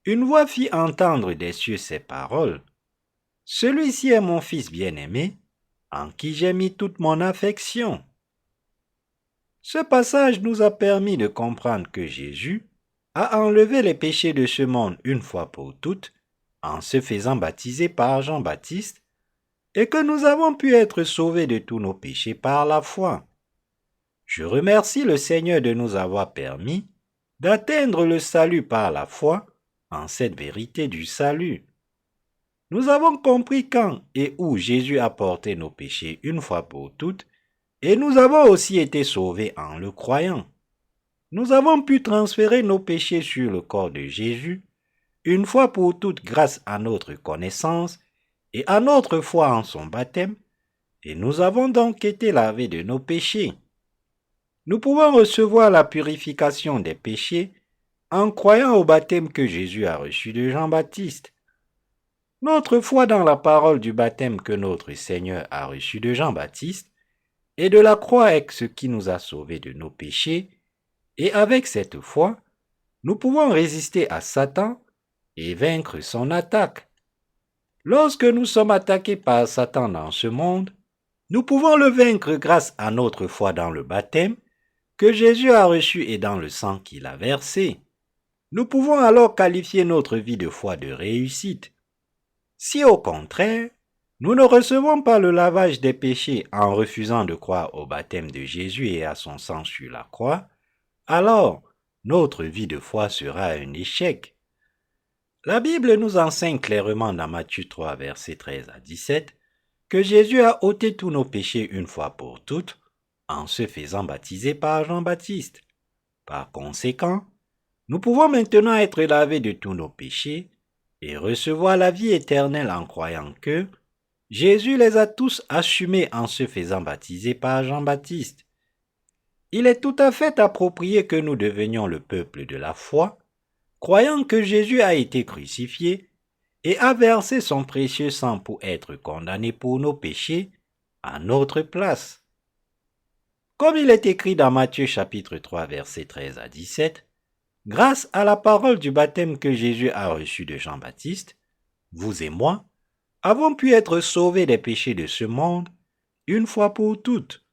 Speaker 1: une voix fit entendre des cieux ces paroles. « Celui-ci est mon Fils bien-aimé, en qui j'ai mis toute mon affection. » Ce passage nous a permis de comprendre que Jésus a enlevé les péchés de ce monde une fois pour toutes en se faisant baptiser par Jean-Baptiste et que nous avons pu être sauvés de tous nos péchés par la foi. Je remercie le Seigneur de nous avoir permis d'atteindre le salut par la foi en cette vérité du salut. Nous avons compris quand et où Jésus a porté nos péchés une fois pour toutes et nous avons aussi été sauvés en le croyant. Nous avons pu transférer nos péchés sur le corps de Jésus une fois pour toutes grâce à notre connaissance et à notre foi en son baptême, et nous avons donc été lavés de nos péchés. Nous pouvons recevoir la purification des péchés en croyant au baptême que Jésus a reçu de Jean-Baptiste. Notre foi dans la parole du baptême que notre Seigneur a reçu de Jean-Baptiste et de la croix est ce qui nous a sauvés de nos péchés, et avec cette foi, nous pouvons résister à Satan et vaincre son attaque. Lorsque nous sommes attaqués par Satan dans ce monde, nous pouvons le vaincre grâce à notre foi dans le baptême que Jésus a reçu et dans le sang qu'il a versé. Nous pouvons alors qualifier notre vie de foi de réussite. Si au contraire, nous ne recevons pas le lavage des péchés en refusant de croire au baptême de Jésus et à son sang sur la croix, alors notre vie de foi sera un échec. La Bible nous enseigne clairement dans Matthieu 3, versets 13 à 17, que Jésus a ôté tous nos péchés une fois pour toutes en se faisant baptiser par Jean-Baptiste. Par conséquent, nous pouvons maintenant être lavés de tous nos péchés et recevoir la vie éternelle en croyant que Jésus les a tous assumés en se faisant baptiser par Jean-Baptiste. Il est tout à fait approprié que nous devenions le peuple de la foi, croyant que Jésus a été crucifié et a versé son précieux sang pour être condamné pour nos péchés à notre place. Comme il est écrit dans Matthieu chapitre 3 versets 13 à 17, grâce à la parole du baptême que Jésus a reçu de Jean-Baptiste, vous et moi avons pu être sauvés des péchés de ce monde une fois pour toutes.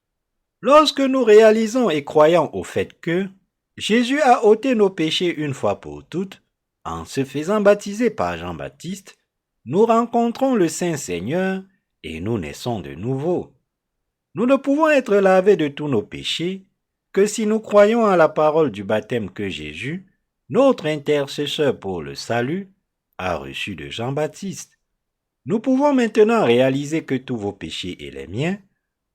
Speaker 1: Lorsque nous réalisons et croyons au fait que Jésus a ôté nos péchés une fois pour toutes, en se faisant baptiser par Jean-Baptiste, nous rencontrons le Saint-Seigneur et nous naissons de nouveau. Nous ne pouvons être lavés de tous nos péchés que si nous croyons à la parole du baptême que Jésus, notre intercesseur pour le salut, a reçu de Jean-Baptiste. Nous pouvons maintenant réaliser que tous vos péchés et les miens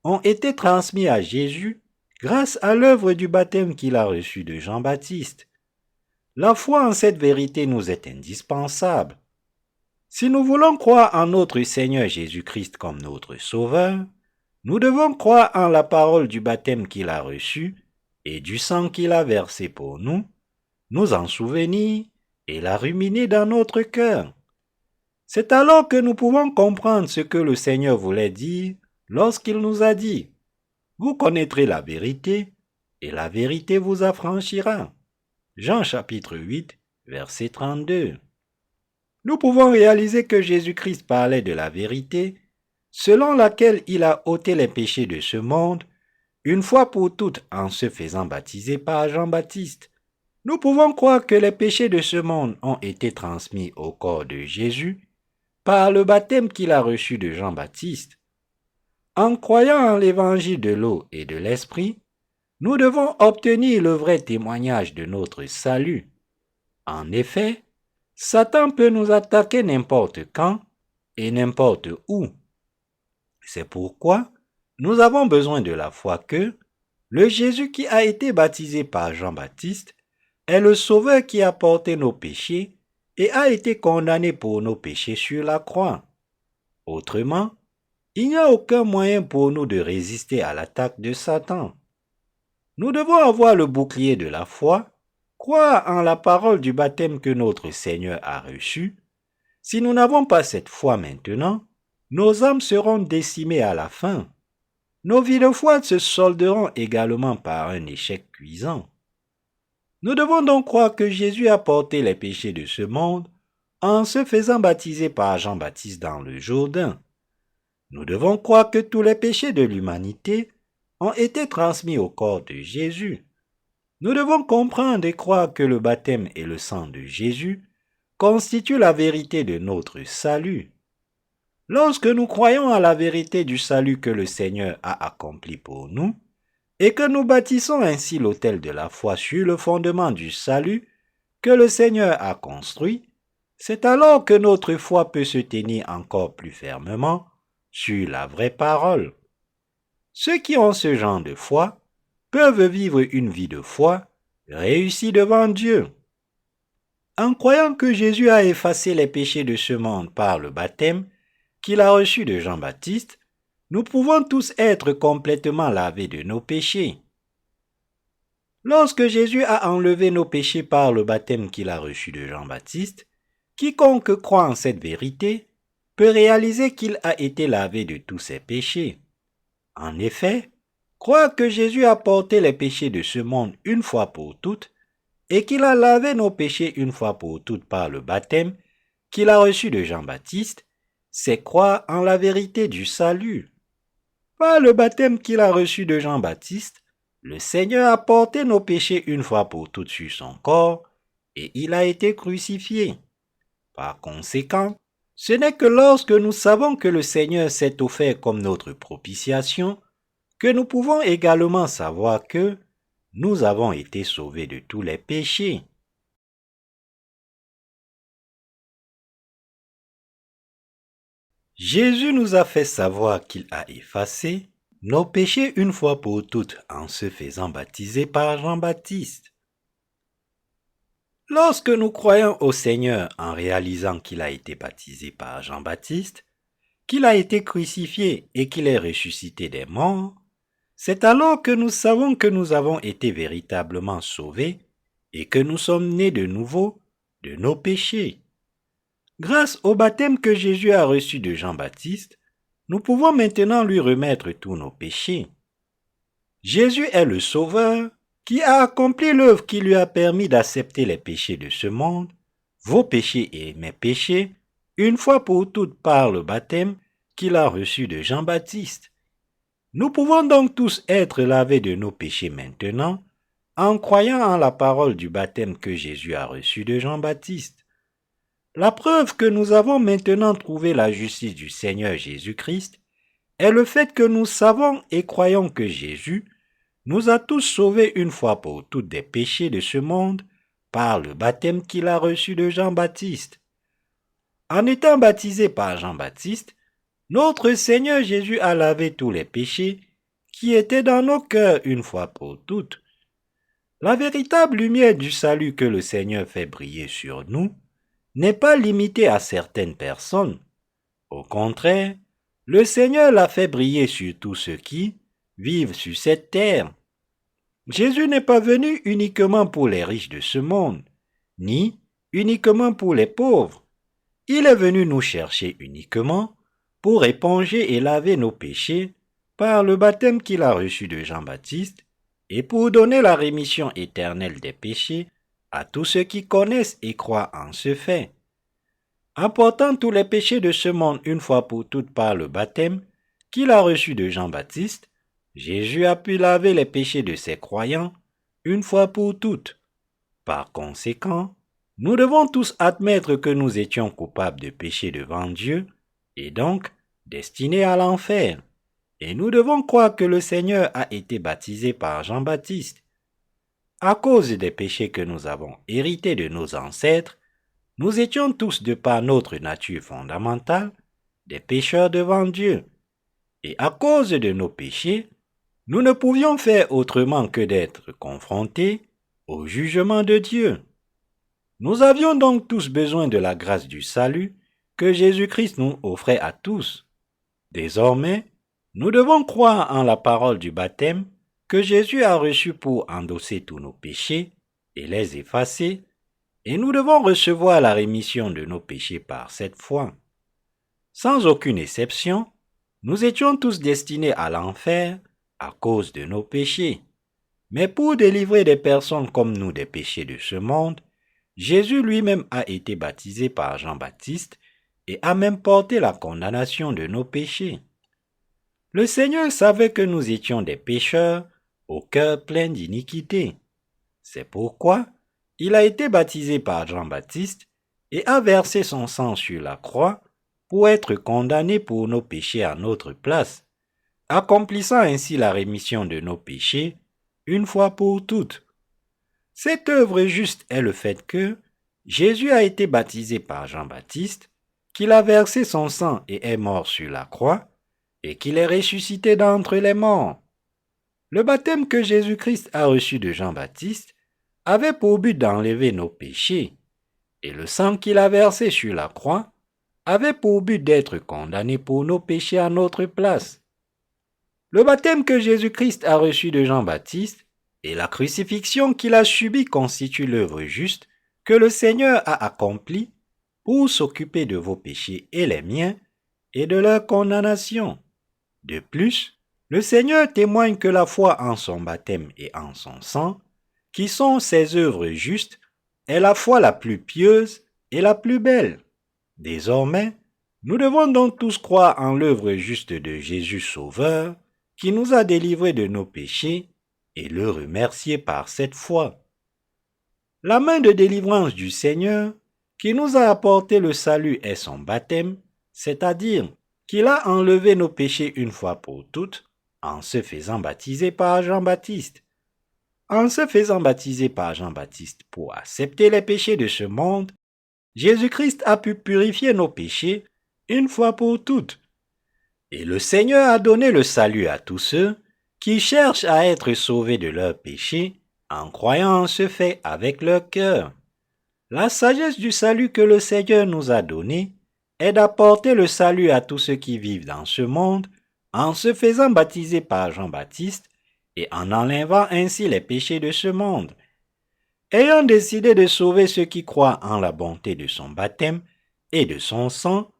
Speaker 1: ont été transmis à Jésus grâce à l'œuvre du baptême qu'il a reçu de Jean-Baptiste. La foi en cette vérité nous est indispensable. Si nous voulons croire en notre Seigneur Jésus-Christ comme notre Sauveur, nous devons croire en la parole du baptême qu'il a reçu et du sang qu'il a versé pour nous, nous en souvenir et la ruminer dans notre cœur. C'est alors que nous pouvons comprendre ce que le Seigneur voulait dire lorsqu'il nous a dit « Vous connaîtrez la vérité, et la vérité vous affranchira. » Jean chapitre 8, verset 32. Nous pouvons réaliser que Jésus-Christ parlait de la vérité, selon laquelle il a ôté les péchés de ce monde, une fois pour toutes en se faisant baptiser par Jean-Baptiste. Nous pouvons croire que les péchés de ce monde ont été transmis au corps de Jésus par le baptême qu'il a reçu de Jean-Baptiste. En croyant en l'évangile de l'eau et de l'esprit, nous devons obtenir le vrai témoignage de notre salut. En effet, Satan peut nous attaquer n'importe quand et n'importe où. C'est pourquoi nous avons besoin de la foi que le Jésus qui a été baptisé par Jean-Baptiste est le Sauveur qui a porté nos péchés et a été condamné pour nos péchés sur la croix. Autrement, il n'y a aucun moyen pour nous de résister à l'attaque de Satan. Nous devons avoir le bouclier de la foi, croire en la parole du baptême que notre Seigneur a reçu. Si nous n'avons pas cette foi maintenant, nos âmes seront décimées à la fin. Nos vies de foi se solderont également par un échec cuisant. Nous devons donc croire que Jésus a porté les péchés de ce monde en se faisant baptiser par Jean-Baptiste dans le Jourdain. Nous devons croire que tous les péchés de l'humanité ont été transmis au corps de Jésus. Nous devons comprendre et croire que le baptême et le sang de Jésus constituent la vérité de notre salut. Lorsque nous croyons à la vérité du salut que le Seigneur a accompli pour nous, et que nous bâtissons ainsi l'autel de la foi sur le fondement du salut que le Seigneur a construit, c'est alors que notre foi peut se tenir encore plus fermement sur la vraie parole. Ceux qui ont ce genre de foi peuvent vivre une vie de foi réussie devant Dieu. En croyant que Jésus a effacé les péchés de ce monde par le baptême qu'il a reçu de Jean-Baptiste, nous pouvons tous être complètement lavés de nos péchés. Lorsque Jésus a enlevé nos péchés par le baptême qu'il a reçu de Jean-Baptiste, quiconque croit en cette vérité peut réaliser qu'il a été lavé de tous ses péchés. En effet, croire que Jésus a porté les péchés de ce monde une fois pour toutes et qu'il a lavé nos péchés une fois pour toutes par le baptême qu'il a reçu de Jean-Baptiste, c'est croire en la vérité du salut. Par le baptême qu'il a reçu de Jean-Baptiste, le Seigneur a porté nos péchés une fois pour toutes sur son corps et il a été crucifié. Par conséquent, ce n'est que lorsque nous savons que le Seigneur s'est offert comme notre propitiation que nous pouvons également savoir que nous avons été sauvés de tous les péchés. Jésus nous a fait savoir qu'il a effacé nos péchés une fois pour toutes en se faisant baptiser par Jean-Baptiste. Lorsque nous croyons au Seigneur en réalisant qu'il a été baptisé par Jean-Baptiste, qu'il a été crucifié et qu'il est ressuscité des morts, c'est alors que nous savons que nous avons été véritablement sauvés et que nous sommes nés de nouveau de nos péchés. Grâce au baptême que Jésus a reçu de Jean-Baptiste, nous pouvons maintenant lui remettre tous nos péchés. Jésus est le Sauveur qui a accompli l'œuvre qui lui a permis d'accepter les péchés de ce monde, vos péchés et mes péchés, une fois pour toutes par le baptême qu'il a reçu de Jean-Baptiste. Nous pouvons donc tous être lavés de nos péchés maintenant en croyant en la parole du baptême que Jésus a reçu de Jean-Baptiste. La preuve que nous avons maintenant trouvé la justice du Seigneur Jésus-Christ est le fait que nous savons et croyons que Jésus nous a tous sauvés une fois pour toutes des péchés de ce monde par le baptême qu'il a reçu de Jean-Baptiste. En étant baptisé par Jean-Baptiste, notre Seigneur Jésus a lavé tous les péchés qui étaient dans nos cœurs une fois pour toutes. La véritable lumière du salut que le Seigneur fait briller sur nous n'est pas limitée à certaines personnes. Au contraire, le Seigneur l'a fait briller sur tous ceux qui vivent sur cette terre. Jésus n'est pas venu uniquement pour les riches de ce monde, ni uniquement pour les pauvres. Il est venu nous chercher uniquement pour éponger et laver nos péchés par le baptême qu'il a reçu de Jean-Baptiste et pour donner la rémission éternelle des péchés à tous ceux qui connaissent et croient en ce fait. En portant tous les péchés de ce monde une fois pour toutes par le baptême qu'il a reçu de Jean-Baptiste, Jésus a pu laver les péchés de ses croyants une fois pour toutes. Par conséquent, nous devons tous admettre que nous étions coupables de péché devant Dieu et donc destinés à l'enfer. Et nous devons croire que le Seigneur a été baptisé par Jean-Baptiste. À cause des péchés que nous avons hérités de nos ancêtres, nous étions tous de par notre nature fondamentale des pécheurs devant Dieu. Et à cause de nos péchés, nous ne pouvions faire autrement que d'être confrontés au jugement de Dieu. Nous avions donc tous besoin de la grâce du salut que Jésus-Christ nous offrait à tous. Désormais, nous devons croire en la parole du baptême que Jésus a reçue pour endosser tous nos péchés et les effacer, et nous devons recevoir la rémission de nos péchés par cette foi. Sans aucune exception, nous étions tous destinés à l'enfer à cause de nos péchés. Mais pour délivrer des personnes comme nous des péchés de ce monde, Jésus lui-même a été baptisé par Jean-Baptiste et a même porté la condamnation de nos péchés. Le Seigneur savait que nous étions des pécheurs au cœur plein d'iniquité. C'est pourquoi il a été baptisé par Jean-Baptiste et a versé son sang sur la croix pour être condamné pour nos péchés à notre place, accomplissant ainsi la rémission de nos péchés une fois pour toutes. Cette œuvre juste est le fait que Jésus a été baptisé par Jean-Baptiste, qu'il a versé son sang et est mort sur la croix, et qu'il est ressuscité d'entre les morts. Le baptême que Jésus-Christ a reçu de Jean-Baptiste avait pour but d'enlever nos péchés, et le sang qu'il a versé sur la croix avait pour but d'être condamné pour nos péchés à notre place. Le baptême que Jésus-Christ a reçu de Jean-Baptiste et la crucifixion qu'il a subie constituent l'œuvre juste que le Seigneur a accomplie pour s'occuper de vos péchés et les miens et de leur condamnation. De plus, le Seigneur témoigne que la foi en son baptême et en son sang, qui sont ses œuvres justes, est la foi la plus pieuse et la plus belle. Désormais, nous devons donc tous croire en l'œuvre juste de Jésus Sauveur, qui nous a délivrés de nos péchés, et le remercier par cette foi. La main de délivrance du Seigneur, qui nous a apporté le salut est son baptême, c'est-à-dire qu'il a enlevé nos péchés une fois pour toutes, en se faisant baptiser par Jean-Baptiste. En se faisant baptiser par Jean-Baptiste pour accepter les péchés de ce monde, Jésus-Christ a pu purifier nos péchés une fois pour toutes. Et le Seigneur a donné le salut à tous ceux qui cherchent à être sauvés de leurs péchés en croyant en ce fait avec leur cœur. La sagesse du salut que le Seigneur nous a donné est d'apporter le salut à tous ceux qui vivent dans ce monde en se faisant baptiser par Jean-Baptiste et en enlevant ainsi les péchés de ce monde. Ayant décidé de sauver ceux qui croient en la bonté de son baptême et de son sang,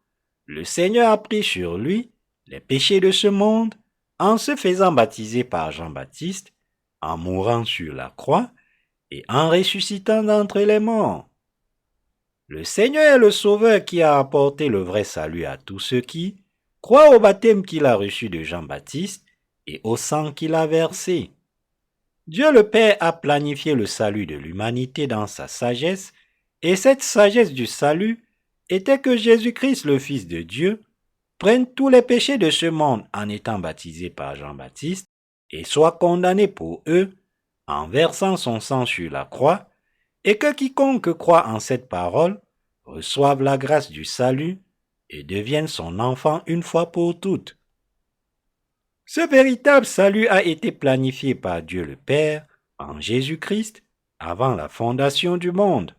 Speaker 1: le Seigneur a pris sur lui les péchés de ce monde en se faisant baptiser par Jean-Baptiste, en mourant sur la croix et en ressuscitant d'entre les morts. Le Seigneur est le Sauveur qui a apporté le vrai salut à tous ceux qui croient au baptême qu'il a reçu de Jean-Baptiste et au sang qu'il a versé. Dieu le Père a planifié le salut de l'humanité dans sa sagesse, et cette sagesse du salut était que Jésus-Christ, le Fils de Dieu, prenne tous les péchés de ce monde en étant baptisé par Jean-Baptiste et soit condamné pour eux en versant son sang sur la croix, et que quiconque croit en cette parole reçoive la grâce du salut et devienne son enfant une fois pour toutes. Ce véritable salut a été planifié par Dieu le Père en Jésus-Christ avant la fondation du monde.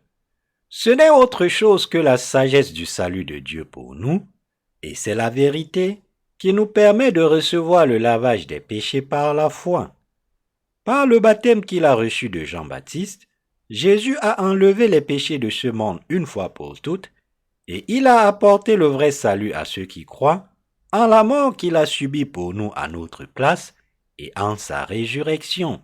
Speaker 1: Ce n'est autre chose que la sagesse du salut de Dieu pour nous, et c'est la vérité qui nous permet de recevoir le lavage des péchés par la foi. Par le baptême qu'il a reçu de Jean-Baptiste, Jésus a enlevé les péchés de ce monde une fois pour toutes, et il a apporté le vrai salut à ceux qui croient en la mort qu'il a subie pour nous à notre place et en sa résurrection.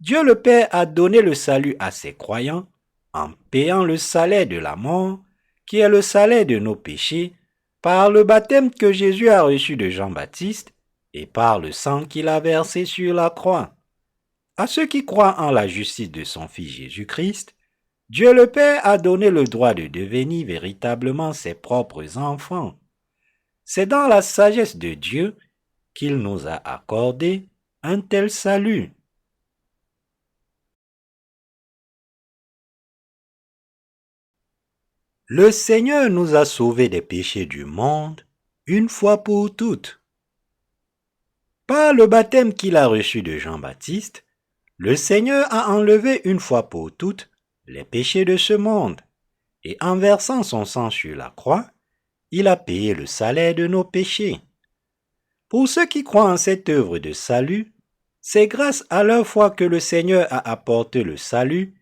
Speaker 1: Dieu le Père a donné le salut à ses croyants en payant le salaire de la mort, qui est le salaire de nos péchés, par le baptême que Jésus a reçu de Jean-Baptiste et par le sang qu'il a versé sur la croix. À ceux qui croient en la justice de son Fils Jésus-Christ, Dieu le Père a donné le droit de devenir véritablement ses propres enfants. C'est dans la sagesse de Dieu qu'il nous a accordé un tel salut. Le Seigneur nous a sauvés des péchés du monde une fois pour toutes. Par le baptême qu'il a reçu de Jean-Baptiste, le Seigneur a enlevé une fois pour toutes les péchés de ce monde, et en versant son sang sur la croix, il a payé le salaire de nos péchés. Pour ceux qui croient en cette œuvre de salut, c'est grâce à leur foi que le Seigneur a apporté le salut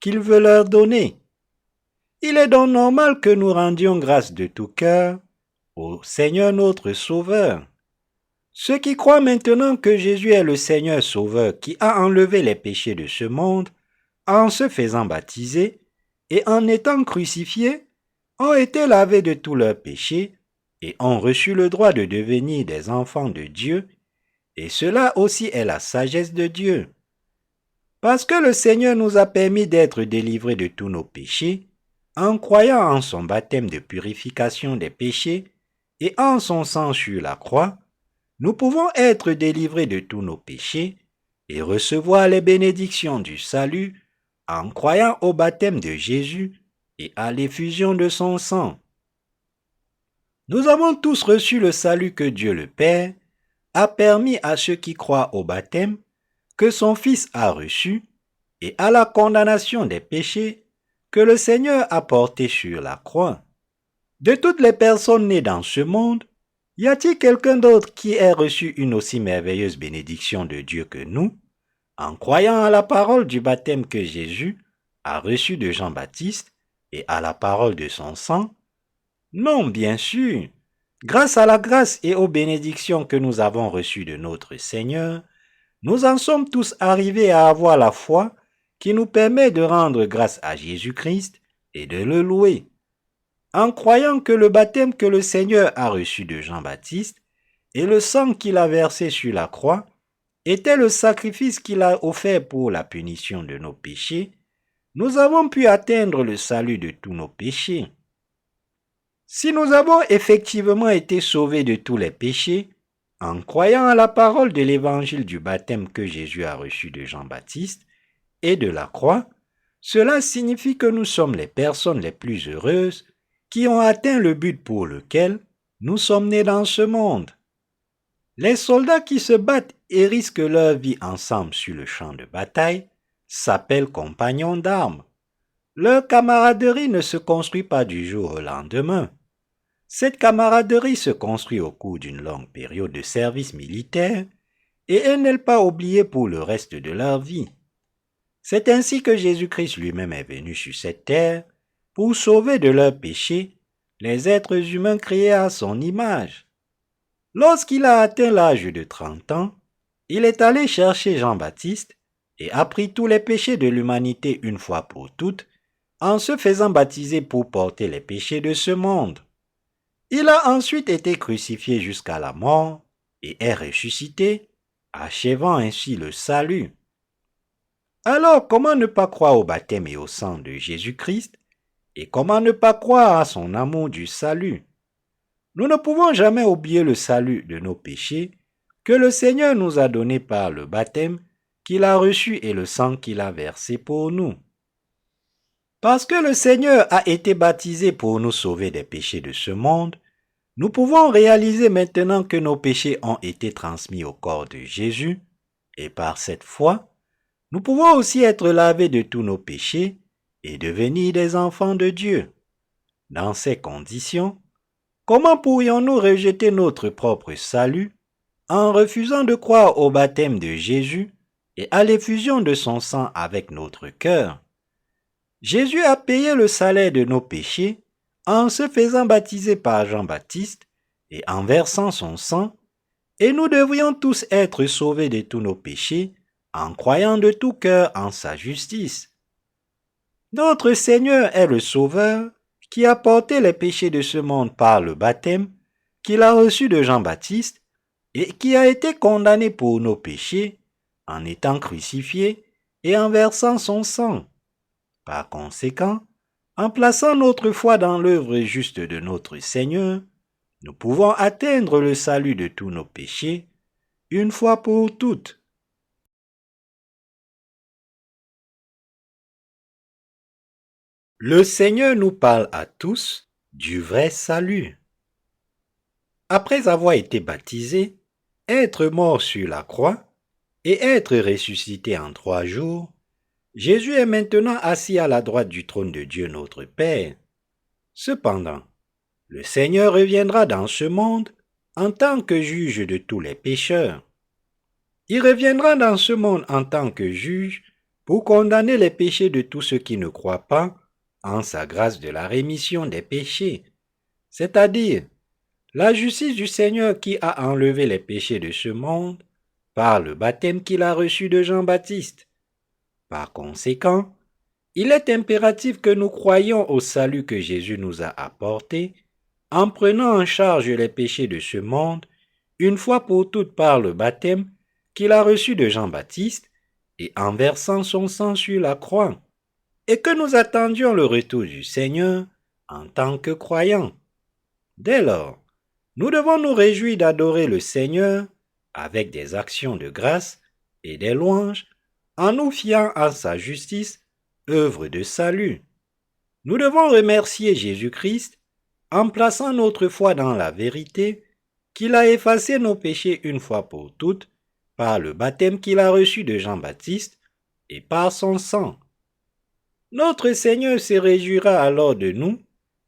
Speaker 1: qu'il veut leur donner. Il est donc normal que nous rendions grâce de tout cœur au Seigneur notre Sauveur. Ceux qui croient maintenant que Jésus est le Seigneur Sauveur qui a enlevé les péchés de ce monde en se faisant baptiser et en étant crucifiés, ont été lavés de tous leurs péchés et ont reçu le droit de devenir des enfants de Dieu, et cela aussi est la sagesse de Dieu. Parce que le Seigneur nous a permis d'être délivrés de tous nos péchés, en croyant en son baptême de purification des péchés et en son sang sur la croix, nous pouvons être délivrés de tous nos péchés et recevoir les bénédictions du salut en croyant au baptême de Jésus et à l'effusion de son sang. Nous avons tous reçu le salut que Dieu le Père a permis à ceux qui croient au baptême que son Fils a reçu et à la condamnation des péchés que le Seigneur a porté sur la croix. De toutes les personnes nées dans ce monde, y a-t-il quelqu'un d'autre qui ait reçu une aussi merveilleuse bénédiction de Dieu que nous, en croyant à la parole du baptême que Jésus a reçu de Jean-Baptiste et à la parole de son sang? Non, bien sûr. Grâce à la grâce et aux bénédictions que nous avons reçues de notre Seigneur, nous en sommes tous arrivés à avoir la foi qui nous permet de rendre grâce à Jésus-Christ et de le louer. En croyant que le baptême que le Seigneur a reçu de Jean-Baptiste et le sang qu'il a versé sur la croix était le sacrifice qu'il a offert pour la punition de nos péchés, nous avons pu atteindre le salut de tous nos péchés. Si nous avons effectivement été sauvés de tous les péchés, en croyant à la parole de l'évangile du baptême que Jésus a reçu de Jean-Baptiste et de la croix, cela signifie que nous sommes les personnes les plus heureuses qui ont atteint le but pour lequel nous sommes nés dans ce monde. Les soldats qui se battent et risquent leur vie ensemble sur le champ de bataille s'appellent compagnons d'armes. Leur camaraderie ne se construit pas du jour au lendemain. Cette camaraderie se construit au cours d'une longue période de service militaire et elle n'est pas oubliée pour le reste de leur vie. C'est ainsi que Jésus-Christ lui-même est venu sur cette terre pour sauver de leurs péchés les êtres humains créés à son image. Lorsqu'il a atteint l'âge de 30 ans, il est allé chercher Jean-Baptiste et a pris tous les péchés de l'humanité une fois pour toutes en se faisant baptiser pour porter les péchés de ce monde. Il a ensuite été crucifié jusqu'à la mort et est ressuscité, achevant ainsi le salut. Alors, comment ne pas croire au baptême et au sang de Jésus-Christ et comment ne pas croire à son amour du salut? Nous ne pouvons jamais oublier le salut de nos péchés que le Seigneur nous a donné par le baptême qu'il a reçu et le sang qu'il a versé pour nous. Parce que le Seigneur a été baptisé pour nous sauver des péchés de ce monde, nous pouvons réaliser maintenant que nos péchés ont été transmis au corps de Jésus, et par cette foi, nous pouvons aussi être lavés de tous nos péchés et devenir des enfants de Dieu. Dans ces conditions, comment pourrions-nous rejeter notre propre salut en refusant de croire au baptême de Jésus et à l'effusion de son sang avec notre cœur? Jésus a payé le salaire de nos péchés en se faisant baptiser par Jean-Baptiste et en versant son sang, et nous devrions tous être sauvés de tous nos péchés en croyant de tout cœur en sa justice. Notre Seigneur est le Sauveur qui a porté les péchés de ce monde par le baptême qu'il a reçu de Jean-Baptiste et qui a été condamné pour nos péchés en étant crucifié et en versant son sang. Par conséquent, en plaçant notre foi dans l'œuvre juste de notre Seigneur, nous pouvons atteindre le salut de tous nos péchés, une fois pour toutes. Le Seigneur nous parle à tous du vrai salut. Après avoir été baptisé, être mort sur la croix et être ressuscité en 3 jours, Jésus est maintenant assis à la droite du trône de Dieu notre Père. Cependant, Le Seigneur reviendra dans ce monde en tant que juge de tous les pécheurs. Il reviendra dans ce monde en tant que juge pour condamner les péchés de tous ceux qui ne croient pas en sa grâce de la rémission des péchés, c'est-à-dire la justice du Seigneur qui a enlevé les péchés de ce monde par le baptême qu'il a reçu de Jean-Baptiste. Par conséquent, il est impératif que nous croyions au salut que Jésus nous a apporté en prenant en charge les péchés de ce monde une fois pour toutes par le baptême qu'il a reçu de Jean-Baptiste et en versant son sang sur la croix, et que nous attendions le retour du Seigneur en tant que croyants. Dès lors, nous devons nous réjouir d'adorer le Seigneur avec des actions de grâce et des louanges en nous fiant à sa justice, œuvre de salut. Nous devons remercier Jésus-Christ en plaçant notre foi dans la vérité qu'il a effacé nos péchés une fois pour toutes par le baptême qu'il a reçu de Jean-Baptiste et par son sang. Notre Seigneur se réjouira alors de nous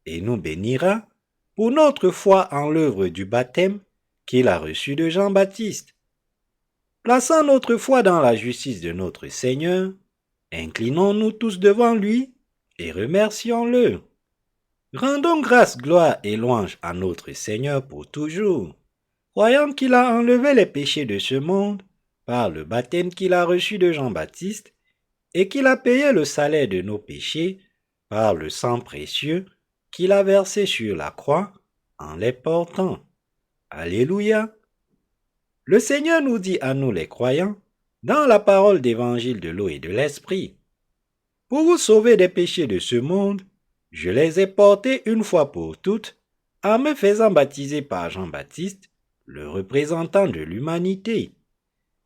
Speaker 1: et nous bénira pour notre foi en l'œuvre du baptême qu'il a reçu de Jean-Baptiste. Plaçant notre foi dans la justice de notre Seigneur, inclinons-nous tous devant lui et remercions-le. Rendons grâce, gloire et louange à notre Seigneur pour toujours, croyant qu'il a enlevé les péchés de ce monde par le baptême qu'il a reçu de Jean-Baptiste et qu'il a payé le salaire de nos péchés par le sang précieux qu'il a versé sur la croix en les portant. Alléluia! Le Seigneur nous dit à nous les croyants, dans la parole d'évangile de l'eau et de l'esprit, « Pour vous sauver des péchés de ce monde, je les ai portés une fois pour toutes, en me faisant baptiser par Jean-Baptiste, le représentant de l'humanité.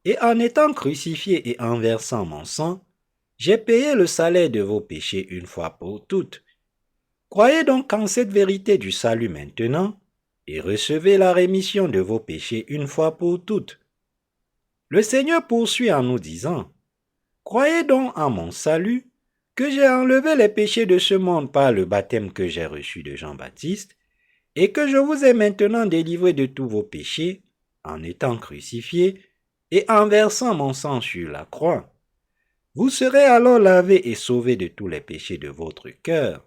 Speaker 1: Et en étant crucifié et en versant mon sang, j'ai payé le salaire de vos péchés une fois pour toutes. Croyez donc en cette vérité du salut maintenant, et recevez la rémission de vos péchés une fois pour toutes. » Le Seigneur poursuit en nous disant, « Croyez donc en mon salut, que j'ai enlevé les péchés de ce monde par le baptême que j'ai reçu de Jean-Baptiste, et que je vous ai maintenant délivré de tous vos péchés, en étant crucifié et en versant mon sang sur la croix. Vous serez alors lavés et sauvés de tous les péchés de votre cœur,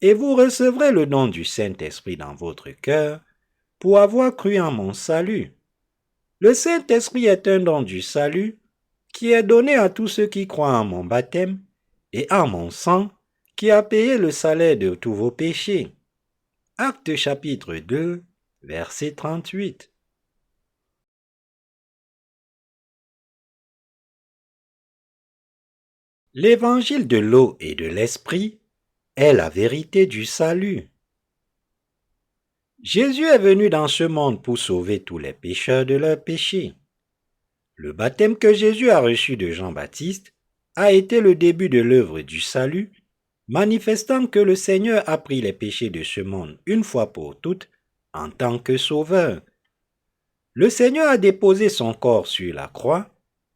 Speaker 1: et vous recevrez le don du Saint-Esprit dans votre cœur pour avoir cru en mon salut. Le Saint-Esprit est un don du salut qui est donné à tous ceux qui croient en mon baptême et en mon sang qui a payé le salaire de tous vos péchés. » Actes chapitre 2, verset 38. L'évangile de l'eau et de l'esprit est la vérité du salut. Jésus est venu dans ce monde pour sauver tous les pécheurs de leurs péchés. Le baptême que Jésus a reçu de Jean-Baptiste a été le début de l'œuvre du salut, manifestant que le Seigneur a pris les péchés de ce monde une fois pour toutes en tant que sauveur. Le Seigneur a déposé son corps sur la croix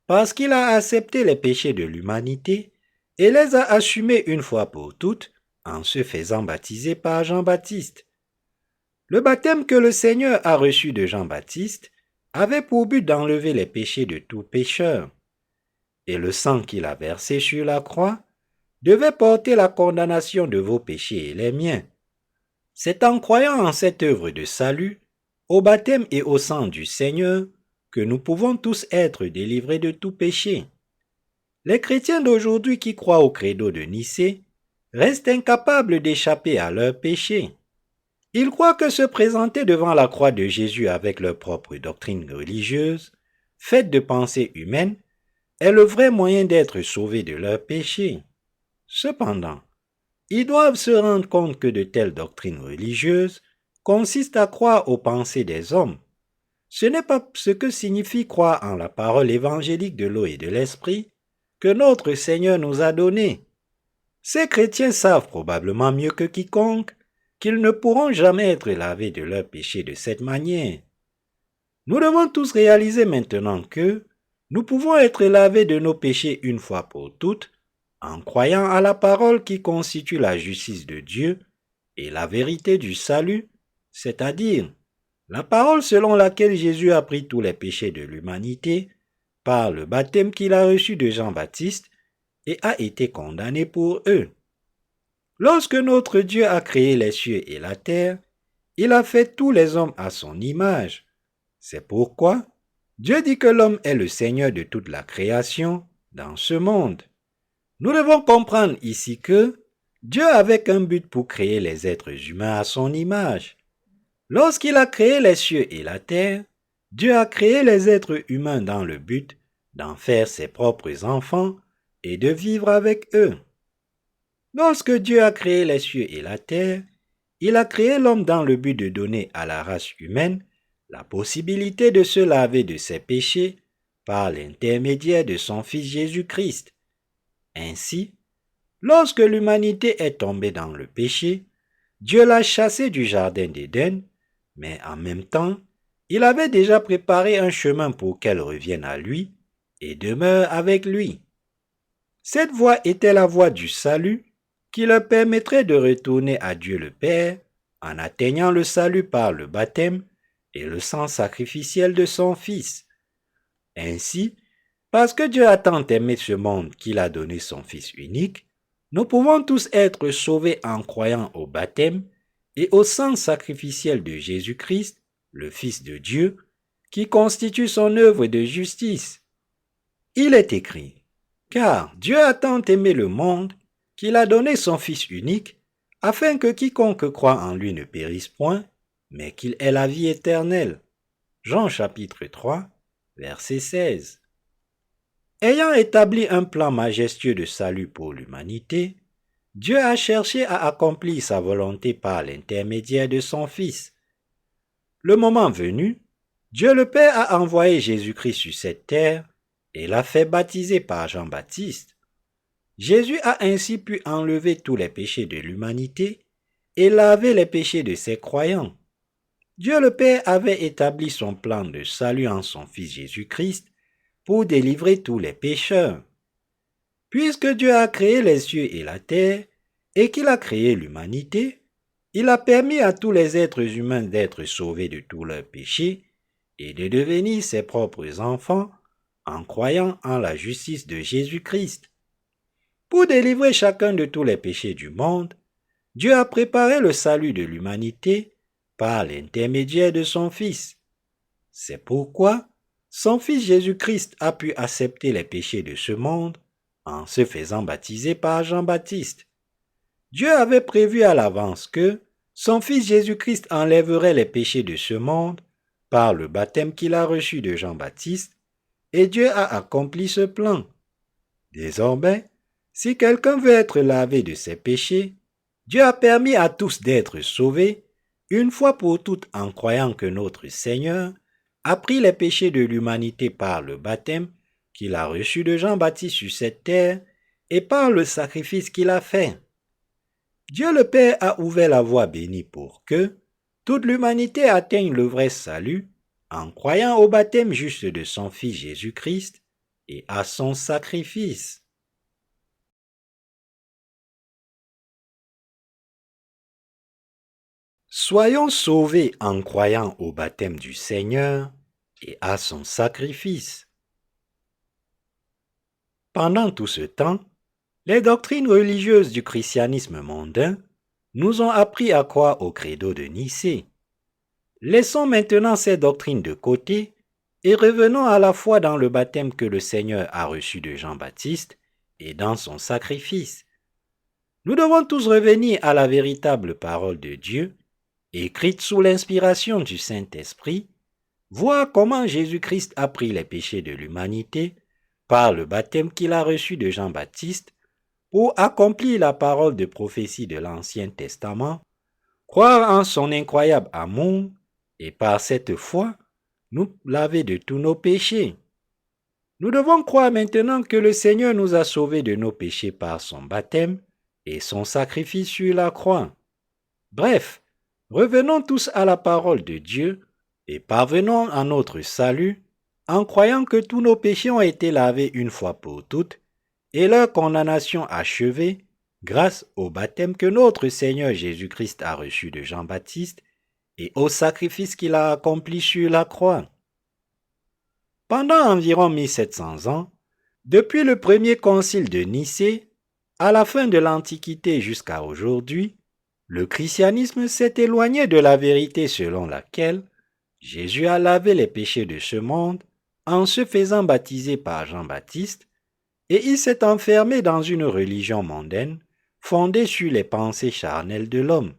Speaker 1: parce qu'il a accepté les péchés de l'humanité et les a assumés une fois pour toutes en se faisant baptiser par Jean-Baptiste. Le baptême que le Seigneur a reçu de Jean-Baptiste avait pour but d'enlever les péchés de tout pécheur, et le sang qu'il a versé sur la croix devait porter la condamnation de vos péchés et les miens. C'est en croyant en cette œuvre de salut, au baptême et au sang du Seigneur, que nous pouvons tous être délivrés de tout péché. Les chrétiens d'aujourd'hui qui croient au credo de Nicée restent incapables d'échapper à leurs péchés. Ils croient que se présenter devant la croix de Jésus avec leur propre doctrine religieuse, faite de pensées humaines, est le vrai moyen d'être sauvés de leurs péchés. Cependant, ils doivent se rendre compte que de telles doctrines religieuses consistent à croire aux pensées des hommes. Ce n'est pas ce que signifie croire en la parole évangélique de l'eau et de l'esprit que notre Seigneur nous a donnée. Ces chrétiens savent probablement mieux que quiconque qu'ils ne pourront jamais être lavés de leurs péchés de cette manière. Nous devons tous réaliser maintenant que nous pouvons être lavés de nos péchés une fois pour toutes en croyant à la parole qui constitue la justice de Dieu et la vérité du salut, c'est-à-dire la parole selon laquelle Jésus a pris tous les péchés de l'humanité par le baptême qu'il a reçu de Jean-Baptiste et a été condamné pour eux. Lorsque notre Dieu a créé les cieux et la terre, il a fait tous les hommes à son image. C'est pourquoi Dieu dit que l'homme est le Seigneur de toute la création dans ce monde. Nous devons comprendre ici que Dieu avait un but pour créer les êtres humains à son image. Lorsqu'il a créé les cieux et la terre, Dieu a créé les êtres humains dans le but d'en faire ses propres enfants et de vivre avec eux. Lorsque Dieu a créé les cieux et la terre, il a créé l'homme dans le but de donner à la race humaine la possibilité de se laver de ses péchés par l'intermédiaire de son Fils Jésus-Christ. Ainsi, lorsque l'humanité est tombée dans le péché, Dieu l'a chassée du jardin d'Éden, mais en même temps, il avait déjà préparé un chemin pour qu'elle revienne à lui et demeure avec lui. Cette voie était la voie du salut qui leur permettrait de retourner à Dieu le Père en atteignant le salut par le baptême et le sang sacrificiel de son Fils. Ainsi, parce que Dieu a tant aimé ce monde qu'il a donné son Fils unique, nous pouvons tous être sauvés en croyant au baptême et au sang sacrificiel de Jésus-Christ, le Fils de Dieu, qui constitue son œuvre de justice. Il est écrit, « Car Dieu a tant aimé le monde qu'il a donné son Fils unique, afin que quiconque croit en lui ne périsse point, mais qu'il ait la vie éternelle. » Jean chapitre 3, verset 16. Ayant établi un plan majestueux de salut pour l'humanité, Dieu a cherché à accomplir sa volonté par l'intermédiaire de son Fils. Le moment venu, Dieu le Père a envoyé Jésus-Christ sur cette terre et l'a fait baptiser par Jean-Baptiste. Jésus a ainsi pu enlever tous les péchés de l'humanité et laver les péchés de ses croyants. Dieu le Père avait établi son plan de salut en son Fils Jésus-Christ pour délivrer tous les pécheurs. Puisque Dieu a créé les cieux et la terre et qu'il a créé l'humanité, il a permis à tous les êtres humains d'être sauvés de tous leurs péchés et de devenir ses propres enfants en croyant en la justice de Jésus-Christ. Pour délivrer chacun de tous les péchés du monde, Dieu a préparé le salut de l'humanité par l'intermédiaire de son Fils. C'est pourquoi son Fils Jésus-Christ a pu accepter les péchés de ce monde en se faisant baptiser par Jean-Baptiste. Dieu avait prévu à l'avance que son Fils Jésus-Christ enlèverait les péchés de ce monde par le baptême qu'il a reçu de Jean-Baptiste, et Dieu a accompli ce plan. Désormais, si quelqu'un veut être lavé de ses péchés, Dieu a permis à tous d'être sauvés, une fois pour toutes en croyant que notre Seigneur a pris les péchés de l'humanité par le baptême qu'il a reçu de Jean-Baptiste sur cette terre et par le sacrifice qu'il a fait. Dieu le Père a ouvert la voie bénie pour que toute l'humanité atteigne le vrai salut en croyant au baptême juste de son Fils Jésus-Christ et à son sacrifice. Soyons sauvés en croyant au baptême du Seigneur et à son sacrifice. Pendant tout ce temps, les doctrines religieuses du christianisme mondain nous ont appris à croire au credo de Nicée. Laissons maintenant ces doctrines de côté et revenons à la foi dans le baptême que le Seigneur a reçu de Jean-Baptiste et dans son sacrifice. Nous devons tous revenir à la véritable parole de Dieu, écrite sous l'inspiration du Saint-Esprit, voir comment Jésus-Christ a pris les péchés de l'humanité par le baptême qu'il a reçu de Jean-Baptiste pour accomplir la parole de prophétie de l'Ancien Testament, croire en son incroyable amour et par cette foi, nous laver de tous nos péchés. Nous devons croire maintenant que le Seigneur nous a sauvés de nos péchés par son baptême et son sacrifice sur la croix. Bref, revenons tous à la parole de Dieu et parvenons à notre salut en croyant que tous nos péchés ont été lavés une fois pour toutes et leur condamnation achevée grâce au baptême que notre Seigneur Jésus-Christ a reçu de Jean-Baptiste et au sacrifice qu'il a accompli sur la croix. Pendant environ 1700 ans, depuis le premier concile de Nicée, à la fin de l'Antiquité jusqu'à aujourd'hui, le christianisme s'est éloigné de la vérité selon laquelle Jésus a lavé les péchés de ce monde en se faisant baptiser par Jean-Baptiste, et il s'est enfermé dans une religion mondaine fondée sur les pensées charnelles de l'homme.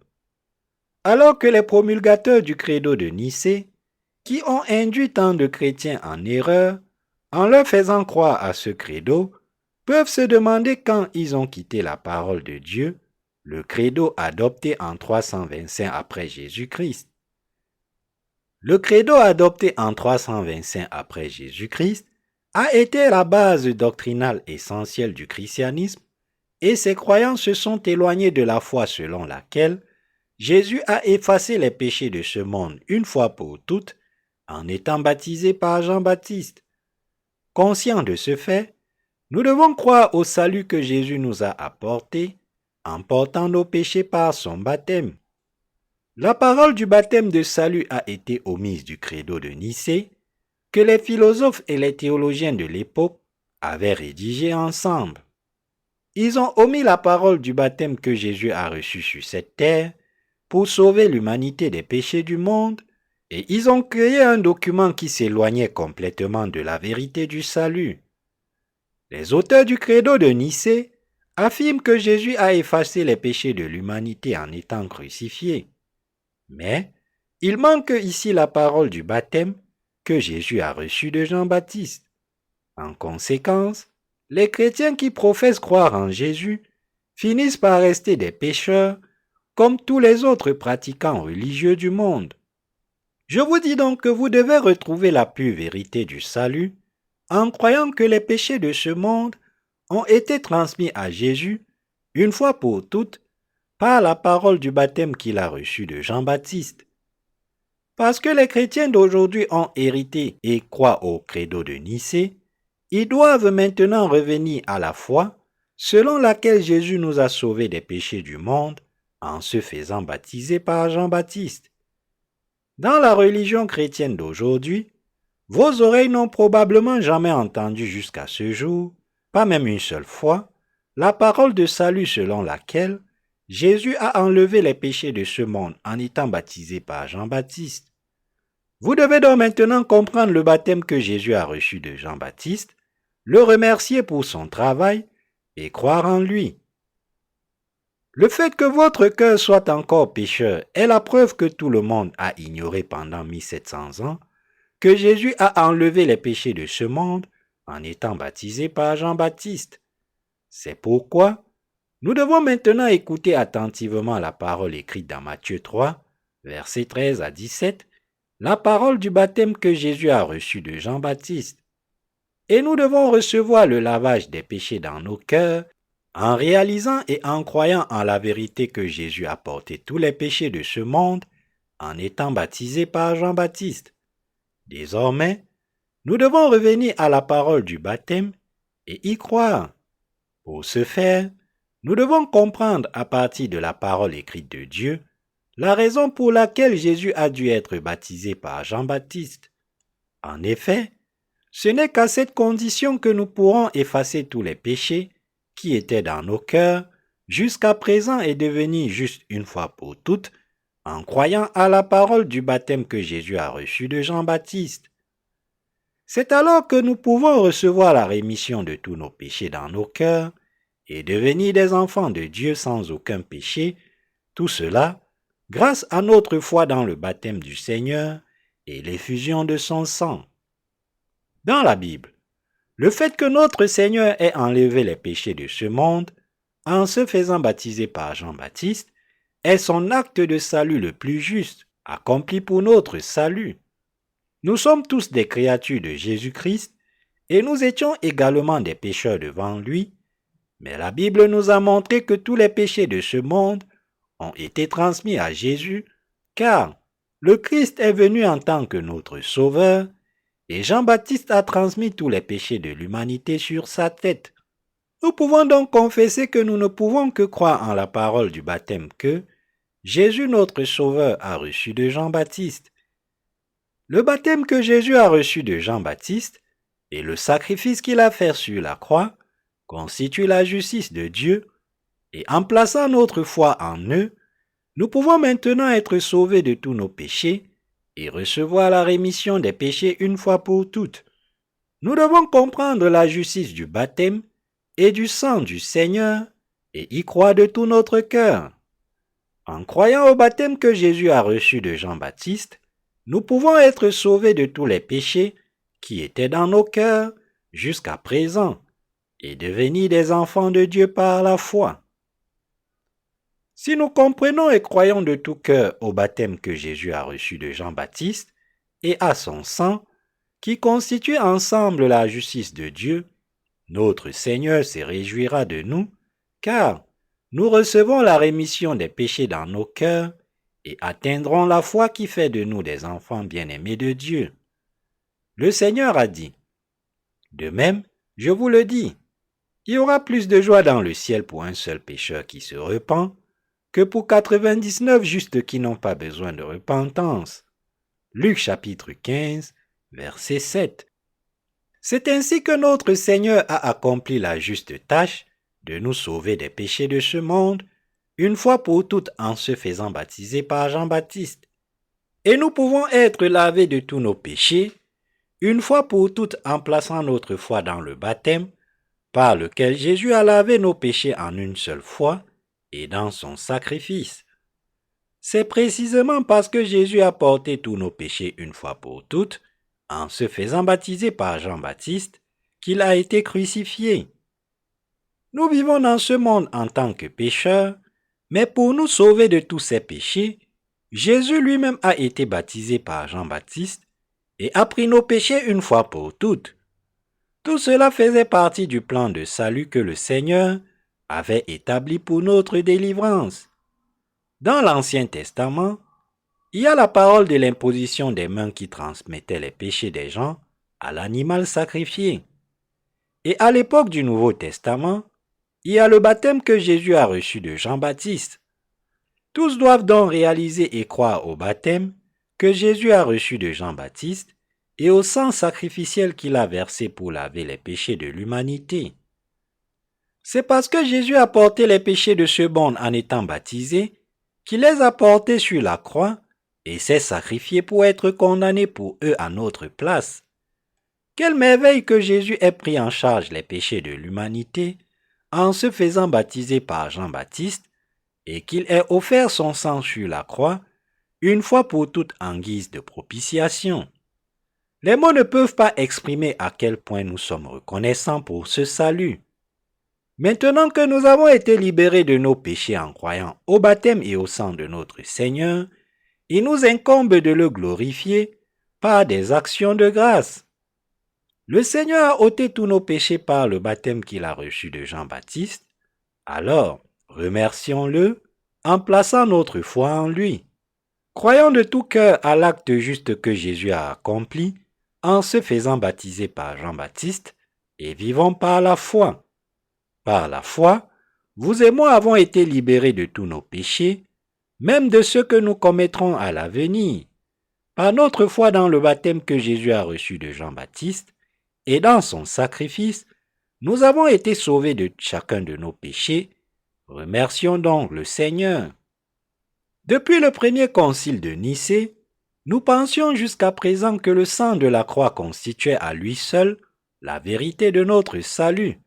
Speaker 1: Alors que les promulgateurs du credo de Nicée, qui ont induit tant de chrétiens en erreur, en leur faisant croire à ce credo, peuvent se demander quand ils ont quitté la parole de Dieu, le credo adopté en 325 après Jésus-Christ. Le credo adopté en 325 après Jésus-Christ a été la base doctrinale essentielle du christianisme et ses croyants se sont éloignés de la foi selon laquelle Jésus a effacé les péchés de ce monde une fois pour toutes en étant baptisé par Jean-Baptiste. Conscients de ce fait, nous devons croire au salut que Jésus nous a apporté en portant nos péchés par son baptême. La parole du baptême de salut a été omise du credo de Nicée que les philosophes et les théologiens de l'époque avaient rédigé ensemble. Ils ont omis la parole du baptême que Jésus a reçu sur cette terre pour sauver l'humanité des péchés du monde, et ils ont créé un document qui s'éloignait complètement de la vérité du salut. Les auteurs du credo de Nicée affirment que Jésus a effacé les péchés de l'humanité en étant crucifié. Mais il manque ici la parole du baptême que Jésus a reçue de Jean-Baptiste. En conséquence, les chrétiens qui professent croire en Jésus finissent par rester des pécheurs comme tous les autres pratiquants religieux du monde. Je vous dis donc que vous devez retrouver la pure vérité du salut en croyant que les péchés de ce monde ont été transmis à Jésus une fois pour toutes par la parole du baptême qu'il a reçu de Jean-Baptiste. Parce que les chrétiens d'aujourd'hui ont hérité et croient au credo de Nicée, ils doivent maintenant revenir à la foi selon laquelle Jésus nous a sauvés des péchés du monde en se faisant baptiser par Jean-Baptiste. Dans la religion chrétienne d'aujourd'hui, vos oreilles n'ont probablement jamais entendu jusqu'à ce jour, pas même une seule fois, la parole de salut selon laquelle Jésus a enlevé les péchés de ce monde en étant baptisé par Jean-Baptiste. Vous devez donc maintenant comprendre le baptême que Jésus a reçu de Jean-Baptiste, le remercier pour son travail et croire en lui. Le fait que votre cœur soit encore pécheur est la preuve que tout le monde a ignoré pendant 1700 ans que Jésus a enlevé les péchés de ce monde en étant baptisé par Jean-Baptiste. C'est pourquoi nous devons maintenant écouter attentivement la parole écrite dans Matthieu 3, versets 13 à 17, la parole du baptême que Jésus a reçu de Jean-Baptiste. Et nous devons recevoir le lavage des péchés dans nos cœurs en réalisant et en croyant en la vérité que Jésus a porté tous les péchés de ce monde en étant baptisé par Jean-Baptiste. Désormais, nous devons revenir à la parole du baptême et y croire. Pour ce faire, nous devons comprendre à partir de la parole écrite de Dieu la raison pour laquelle Jésus a dû être baptisé par Jean-Baptiste. En effet, ce n'est qu'à cette condition que nous pourrons effacer tous les péchés qui étaient dans nos cœurs jusqu'à présent et devenir justes une fois pour toutes en croyant à la parole du baptême que Jésus a reçu de Jean-Baptiste. C'est alors que nous pouvons recevoir la rémission de tous nos péchés dans nos cœurs et devenir des enfants de Dieu sans aucun péché, tout cela grâce à notre foi dans le baptême du Seigneur et l'effusion de son sang. Dans la Bible, le fait que notre Seigneur ait enlevé les péchés de ce monde en se faisant baptiser par Jean-Baptiste est son acte de salut le plus juste, accompli pour notre salut. Nous sommes tous des créatures de Jésus-Christ et nous étions également des pécheurs devant lui, mais la Bible nous a montré que tous les péchés de ce monde ont été transmis à Jésus, car le Christ est venu en tant que notre Sauveur, et Jean-Baptiste a transmis tous les péchés de l'humanité sur sa tête. Nous pouvons donc confesser que nous ne pouvons que croire en la parole du baptême que Jésus notre Sauveur a reçu de Jean-Baptiste. Le baptême que Jésus a reçu de Jean-Baptiste et le sacrifice qu'il a fait sur la croix constituent la justice de Dieu, et en plaçant notre foi en eux, nous pouvons maintenant être sauvés de tous nos péchés et recevoir la rémission des péchés une fois pour toutes. Nous devons comprendre la justice du baptême et du sang du Seigneur et y croire de tout notre cœur. En croyant au baptême que Jésus a reçu de Jean-Baptiste, nous pouvons être sauvés de tous les péchés qui étaient dans nos cœurs jusqu'à présent et devenir des enfants de Dieu par la foi. Si nous comprenons et croyons de tout cœur au baptême que Jésus a reçu de Jean-Baptiste et à son sang, qui constitue ensemble la justice de Dieu, notre Seigneur se réjouira de nous, car nous recevons la rémission des péchés dans nos cœurs et atteindrons la foi qui fait de nous des enfants bien-aimés de Dieu. Le Seigneur a dit, « De même, je vous le dis, il y aura plus de joie dans le ciel pour un seul pécheur qui se repent que pour 99 justes qui n'ont pas besoin de repentance. » Luc chapitre 15, verset 7. C'est ainsi que notre Seigneur a accompli la juste tâche de nous sauver des péchés de ce monde, une fois pour toutes en se faisant baptiser par Jean-Baptiste. Et nous pouvons être lavés de tous nos péchés, une fois pour toutes en plaçant notre foi dans le baptême, par lequel Jésus a lavé nos péchés en une seule fois et dans son sacrifice. C'est précisément parce que Jésus a porté tous nos péchés une fois pour toutes, en se faisant baptiser par Jean-Baptiste, qu'il a été crucifié. Nous vivons dans ce monde en tant que pécheurs, mais pour nous sauver de tous ces péchés, Jésus lui-même a été baptisé par Jean-Baptiste et a pris nos péchés une fois pour toutes. Tout cela faisait partie du plan de salut que le Seigneur avait établi pour notre délivrance. Dans l'Ancien Testament, il y a la parole de l'imposition des mains qui transmettait les péchés des gens à l'animal sacrifié. Et à l'époque du Nouveau Testament, il y a le baptême que Jésus a reçu de Jean-Baptiste. Tous doivent donc réaliser et croire au baptême que Jésus a reçu de Jean-Baptiste et au sang sacrificiel qu'il a versé pour laver les péchés de l'humanité. C'est parce que Jésus a porté les péchés de ce monde en étant baptisé qu'il les a portés sur la croix et s'est sacrifié pour être condamné pour eux à notre place. Quelle merveille que Jésus ait pris en charge les péchés de l'humanité en se faisant baptiser par Jean-Baptiste et qu'il ait offert son sang sur la croix une fois pour toutes en guise de propitiation. Les mots ne peuvent pas exprimer à quel point nous sommes reconnaissants pour ce salut. Maintenant que nous avons été libérés de nos péchés en croyant au baptême et au sang de notre Seigneur, il nous incombe de le glorifier par des actions de grâce. Le Seigneur a ôté tous nos péchés par le baptême qu'il a reçu de Jean-Baptiste. Alors, remercions-le en plaçant notre foi en lui. Croyons de tout cœur à l'acte juste que Jésus a accompli en se faisant baptiser par Jean-Baptiste et vivons par la foi. Par la foi, vous et moi avons été libérés de tous nos péchés, même de ceux que nous commettrons à l'avenir. Par notre foi dans le baptême que Jésus a reçu de Jean-Baptiste et dans son sacrifice, nous avons été sauvés de chacun de nos péchés. Remercions donc le Seigneur. Depuis le premier concile de Nicée, nous pensions jusqu'à présent que le sang de la croix constituait à lui seul la vérité de notre salut.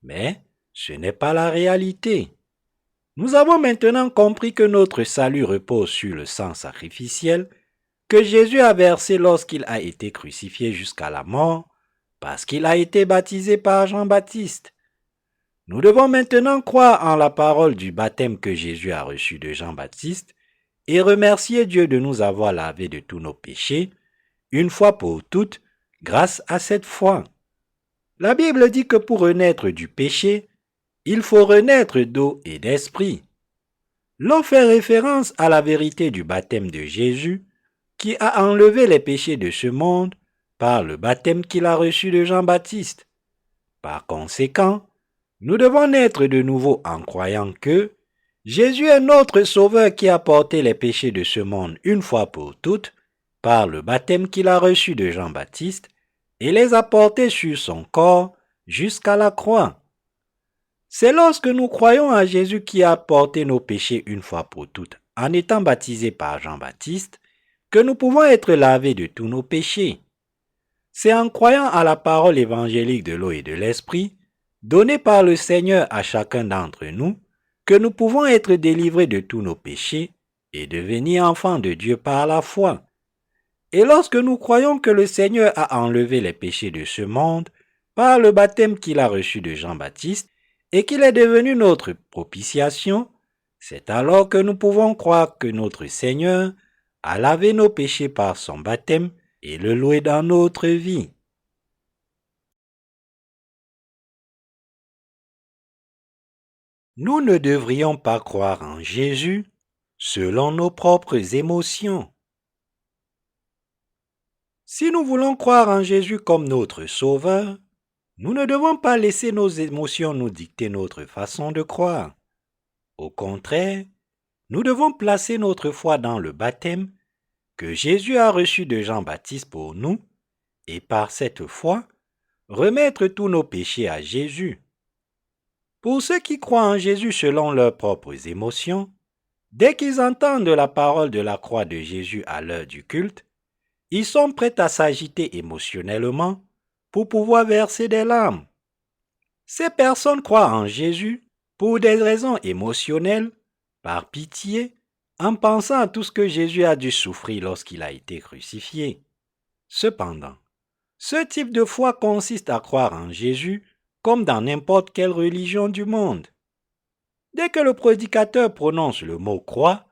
Speaker 1: Mais ce n'est pas la réalité. Nous avons maintenant compris que notre salut repose sur le sang sacrificiel que Jésus a versé lorsqu'il a été crucifié jusqu'à la mort, parce qu'il a été baptisé par Jean-Baptiste. Nous devons maintenant croire en la parole du baptême que Jésus a reçu de Jean-Baptiste et remercier Dieu de nous avoir lavés de tous nos péchés, une fois pour toutes, grâce à cette foi. La Bible dit que pour renaître du péché, il faut renaître d'eau et d'esprit. L'eau fait référence à la vérité du baptême de Jésus, qui a enlevé les péchés de ce monde par le baptême qu'il a reçu de Jean-Baptiste. Par conséquent, Nous devons naître de nouveau en croyant que Jésus est notre Sauveur qui a porté les péchés de ce monde une fois pour toutes par le baptême qu'il a reçu de Jean-Baptiste et les a portés sur son corps jusqu'à la croix. C'est lorsque nous croyons à Jésus qui a porté nos péchés une fois pour toutes en étant baptisé par Jean-Baptiste que nous pouvons être lavés de tous nos péchés. C'est en croyant à la parole évangélique de l'eau et de l'esprit donnée par le Seigneur à chacun d'entre nous que nous pouvons être délivrés de tous nos péchés et devenir enfants de Dieu par la foi. Et lorsque nous croyons que le Seigneur a enlevé les péchés de ce monde par le baptême qu'il a reçu de Jean-Baptiste et qu'il est devenu notre propitiation, c'est alors que nous pouvons croire que notre Seigneur a lavé nos péchés par son baptême et le louer dans notre vie. Nous ne devrions pas croire en Jésus selon nos propres émotions. Si nous voulons croire en Jésus comme notre Sauveur, nous ne devons pas laisser nos émotions nous dicter notre façon de croire. Au contraire, nous devons placer notre foi dans le baptême que Jésus a reçu de Jean-Baptiste pour nous et par cette foi, remettre tous nos péchés à Jésus. Pour ceux qui croient en Jésus selon leurs propres émotions, dès qu'ils entendent la parole de la croix de Jésus à l'heure du culte, ils sont prêts à s'agiter émotionnellement pour pouvoir verser des larmes. Ces personnes croient en Jésus pour des raisons émotionnelles, par pitié, en pensant à tout ce que Jésus a dû souffrir lorsqu'il a été crucifié. Cependant, ce type de foi consiste à croire en Jésus comme dans n'importe quelle religion du monde. Dès que le prédicateur prononce le mot croix,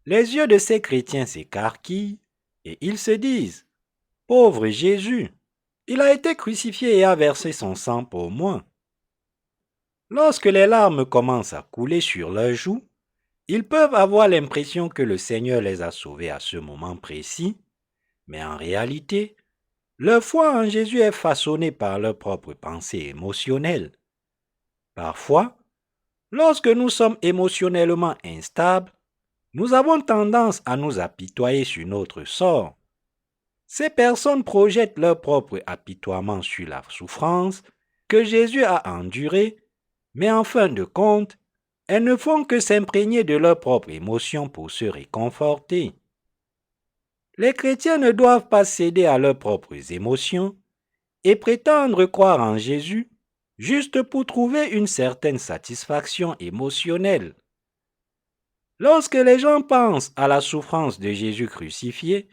Speaker 1: les yeux de ces chrétiens s'écarquillent et ils se disent « Pauvre Jésus, il a été crucifié et a versé son sang pour moi. » Lorsque les larmes commencent à couler sur leurs joues, ils peuvent avoir l'impression que le Seigneur les a sauvés à ce moment précis, mais en réalité, leur foi en Jésus est façonnée par leurs propres pensées émotionnelles. Parfois, lorsque nous sommes émotionnellement instables, nous avons tendance à nous apitoyer sur notre sort. Ces personnes projettent leur propre apitoiement sur la souffrance que Jésus a endurée, mais en fin de compte, elles ne font que s'imprégner de leurs propres émotions pour se réconforter. Les chrétiens ne doivent pas céder à leurs propres émotions et prétendre croire en Jésus juste pour trouver une certaine satisfaction émotionnelle. Lorsque les gens pensent à la souffrance de Jésus crucifié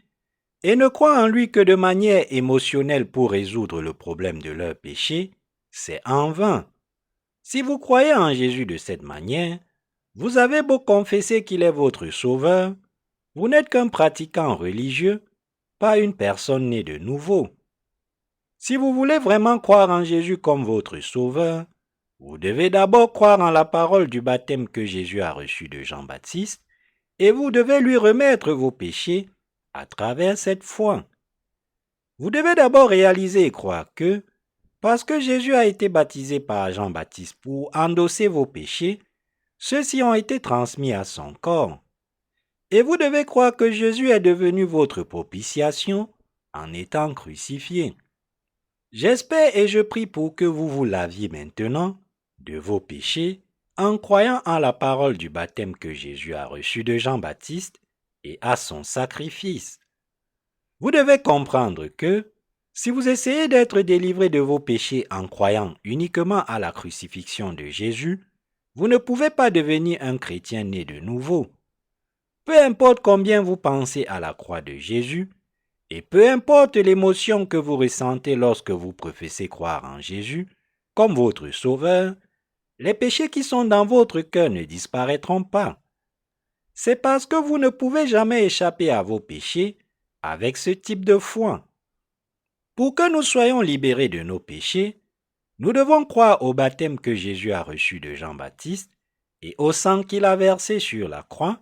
Speaker 1: et ne croient en lui que de manière émotionnelle pour résoudre le problème de leur péché, c'est en vain. Si vous croyez en Jésus de cette manière, vous avez beau confesser qu'il est votre sauveur, vous n'êtes qu'un pratiquant religieux, pas une personne née de nouveau. Si vous voulez vraiment croire en Jésus comme votre sauveur, vous devez d'abord croire en la parole du baptême que Jésus a reçu de Jean-Baptiste et vous devez lui remettre vos péchés à travers cette foi. Vous devez d'abord réaliser et croire que, parce que Jésus a été baptisé par Jean-Baptiste pour endosser vos péchés, ceux-ci ont été transmis à son corps. Et vous devez croire que Jésus est devenu votre propitiation en étant crucifié. J'espère et je prie pour que vous vous laviez maintenant de vos péchés en croyant en la parole du baptême que Jésus a reçu de Jean-Baptiste et à son sacrifice. Vous devez comprendre que si vous essayez d'être délivré de vos péchés en croyant uniquement à la crucifixion de Jésus, vous ne pouvez pas devenir un chrétien né de nouveau. Peu importe combien vous pensez à la croix de Jésus, et peu importe l'émotion que vous ressentez lorsque vous professez croire en Jésus comme votre sauveur, les péchés qui sont dans votre cœur ne disparaîtront pas. C'est parce que vous ne pouvez jamais échapper à vos péchés avec ce type de foi. Pour que nous soyons libérés de nos péchés, nous devons croire au baptême que Jésus a reçu de Jean-Baptiste et au sang qu'il a versé sur la croix,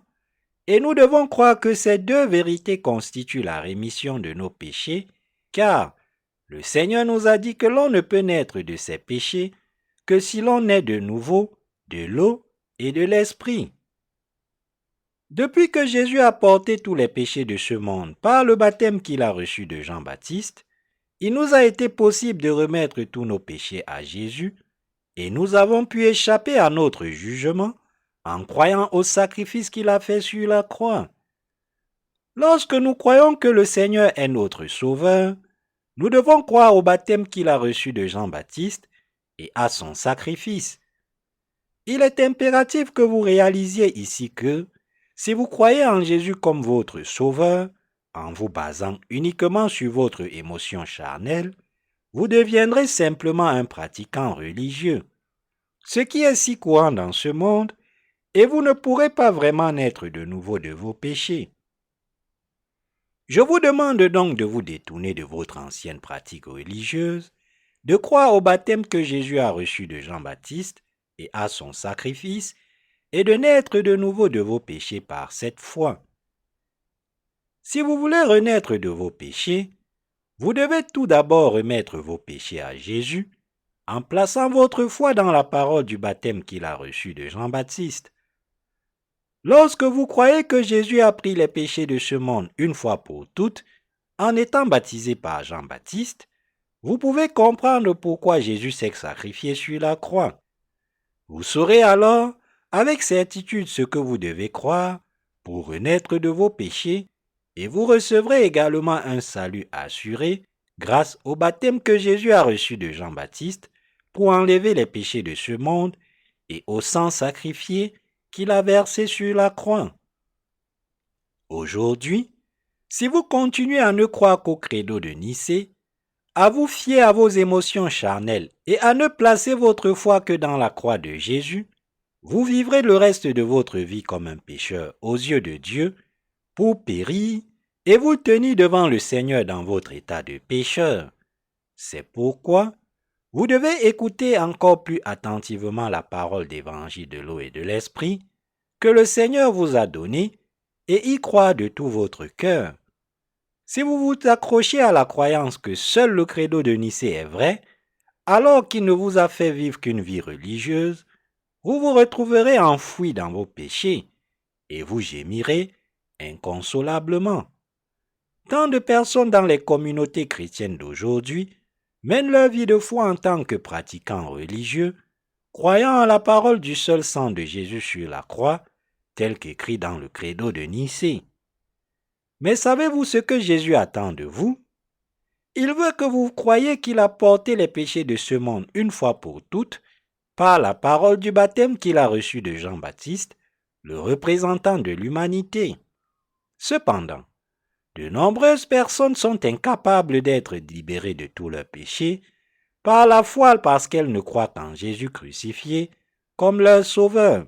Speaker 1: et nous devons croire que ces deux vérités constituent la rémission de nos péchés, car le Seigneur nous a dit que l'on ne peut naître de ses péchés que si l'on est de nouveau de l'eau et de l'esprit. Depuis que Jésus a porté tous les péchés de ce monde par le baptême qu'il a reçu de Jean-Baptiste, il nous a été possible de remettre tous nos péchés à Jésus et nous avons pu échapper à notre jugement en croyant au sacrifice qu'il a fait sur la croix. Lorsque nous croyons que le Seigneur est notre Sauveur, nous devons croire au baptême qu'il a reçu de Jean-Baptiste et à son sacrifice. Il est impératif que vous réalisiez ici que, si vous croyez en Jésus comme votre Sauveur, en vous basant uniquement sur votre émotion charnelle, vous deviendrez simplement un pratiquant religieux, ce qui est si courant dans ce monde, et vous ne pourrez pas vraiment naître de nouveau de vos péchés. Je vous demande donc de vous détourner de votre ancienne pratique religieuse, de croire au baptême que Jésus a reçu de Jean-Baptiste et à son sacrifice, et de naître de nouveau de vos péchés par cette foi. Si vous voulez renaître de vos péchés, vous devez tout d'abord remettre vos péchés à Jésus en plaçant votre foi dans la parole du baptême qu'il a reçu de Jean-Baptiste. Lorsque vous croyez que Jésus a pris les péchés de ce monde une fois pour toutes, en étant baptisé par Jean-Baptiste, vous pouvez comprendre pourquoi Jésus s'est sacrifié sur la croix. Vous saurez alors avec certitude ce que vous devez croire pour renaître de vos péchés et vous recevrez également un salut assuré grâce au baptême que Jésus a reçu de Jean-Baptiste pour enlever les péchés de ce monde et au sang sacrifié qu'il a versé sur la croix. Aujourd'hui, si vous continuez à ne croire qu'au credo de Nicée, à vous fier à vos émotions charnelles et à ne placer votre foi que dans la croix de Jésus, vous vivrez le reste de votre vie comme un pécheur aux yeux de Dieu pour périr et vous tenir devant le Seigneur dans votre état de pécheur. C'est pourquoi vous devez écouter encore plus attentivement la parole d'évangile de l'eau et de l'esprit que le Seigneur vous a donnée et y croire de tout votre cœur. Si vous vous accrochez à la croyance que seul le credo de Nicée est vrai, alors qu'il ne vous a fait vivre qu'une vie religieuse, vous vous retrouverez enfoui dans vos péchés et vous gémirez inconsolablement. Tant de personnes dans les communautés chrétiennes d'aujourd'hui mènent leur vie de foi en tant que pratiquants religieux, croyant en la parole du seul sang de Jésus sur la croix, tel qu'écrit dans le credo de Nicée. Mais savez-vous ce que Jésus attend de vous? Il veut que vous croyiez qu'il a porté les péchés de ce monde une fois pour toutes par la parole du baptême qu'il a reçu de Jean-Baptiste, le représentant de l'humanité. Cependant, de nombreuses personnes sont incapables d'être libérées de tous leurs péchés par la foi parce qu'elles ne croient qu'en Jésus crucifié comme leur sauveur.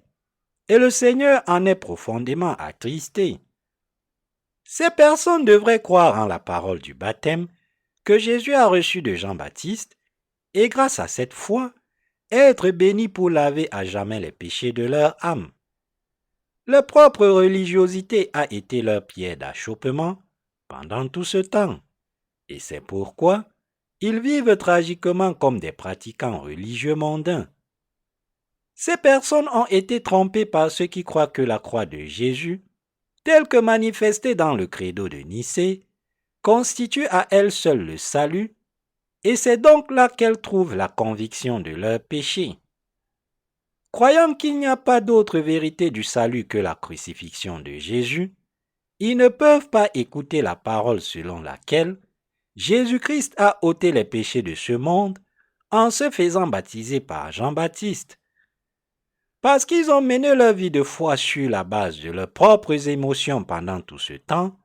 Speaker 1: Et le Seigneur en est profondément attristé. Ces personnes devraient croire en la parole du baptême que Jésus a reçu de Jean-Baptiste et grâce à cette foi, être bénis pour laver à jamais les péchés de leur âme. Leur propre religiosité a été leur pierre d'achoppement pendant tout ce temps. Et c'est pourquoi ils vivent tragiquement comme des pratiquants religieux mondains. Ces personnes ont été trompées par ceux qui croient que la croix de Jésus, telle que manifestée dans le credo de Nicée, constitue à elle seule le salut, et c'est donc là qu'elles trouvent la conviction de leur péché. Croyant qu'il n'y a pas d'autre vérité du salut que la crucifixion de Jésus, ils ne peuvent pas écouter la parole selon laquelle Jésus-Christ a ôté les péchés de ce monde en se faisant baptiser par Jean-Baptiste. Parce qu'ils ont mené leur vie de foi sur la base de leurs propres émotions pendant tout ce temps,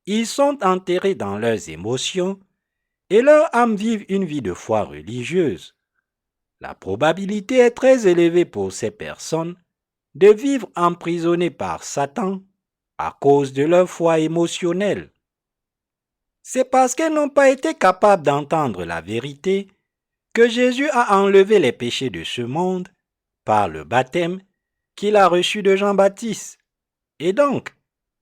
Speaker 1: ils sont enterrés dans leurs émotions et leur âme vivent une vie de foi religieuse. La probabilité est très élevée pour ces personnes de vivre emprisonnées par Satan à cause de leur foi émotionnelle. C'est parce qu'elles n'ont pas été capables d'entendre la vérité que Jésus a enlevé les péchés de ce monde par le baptême qu'il a reçu de Jean-Baptiste. Et donc,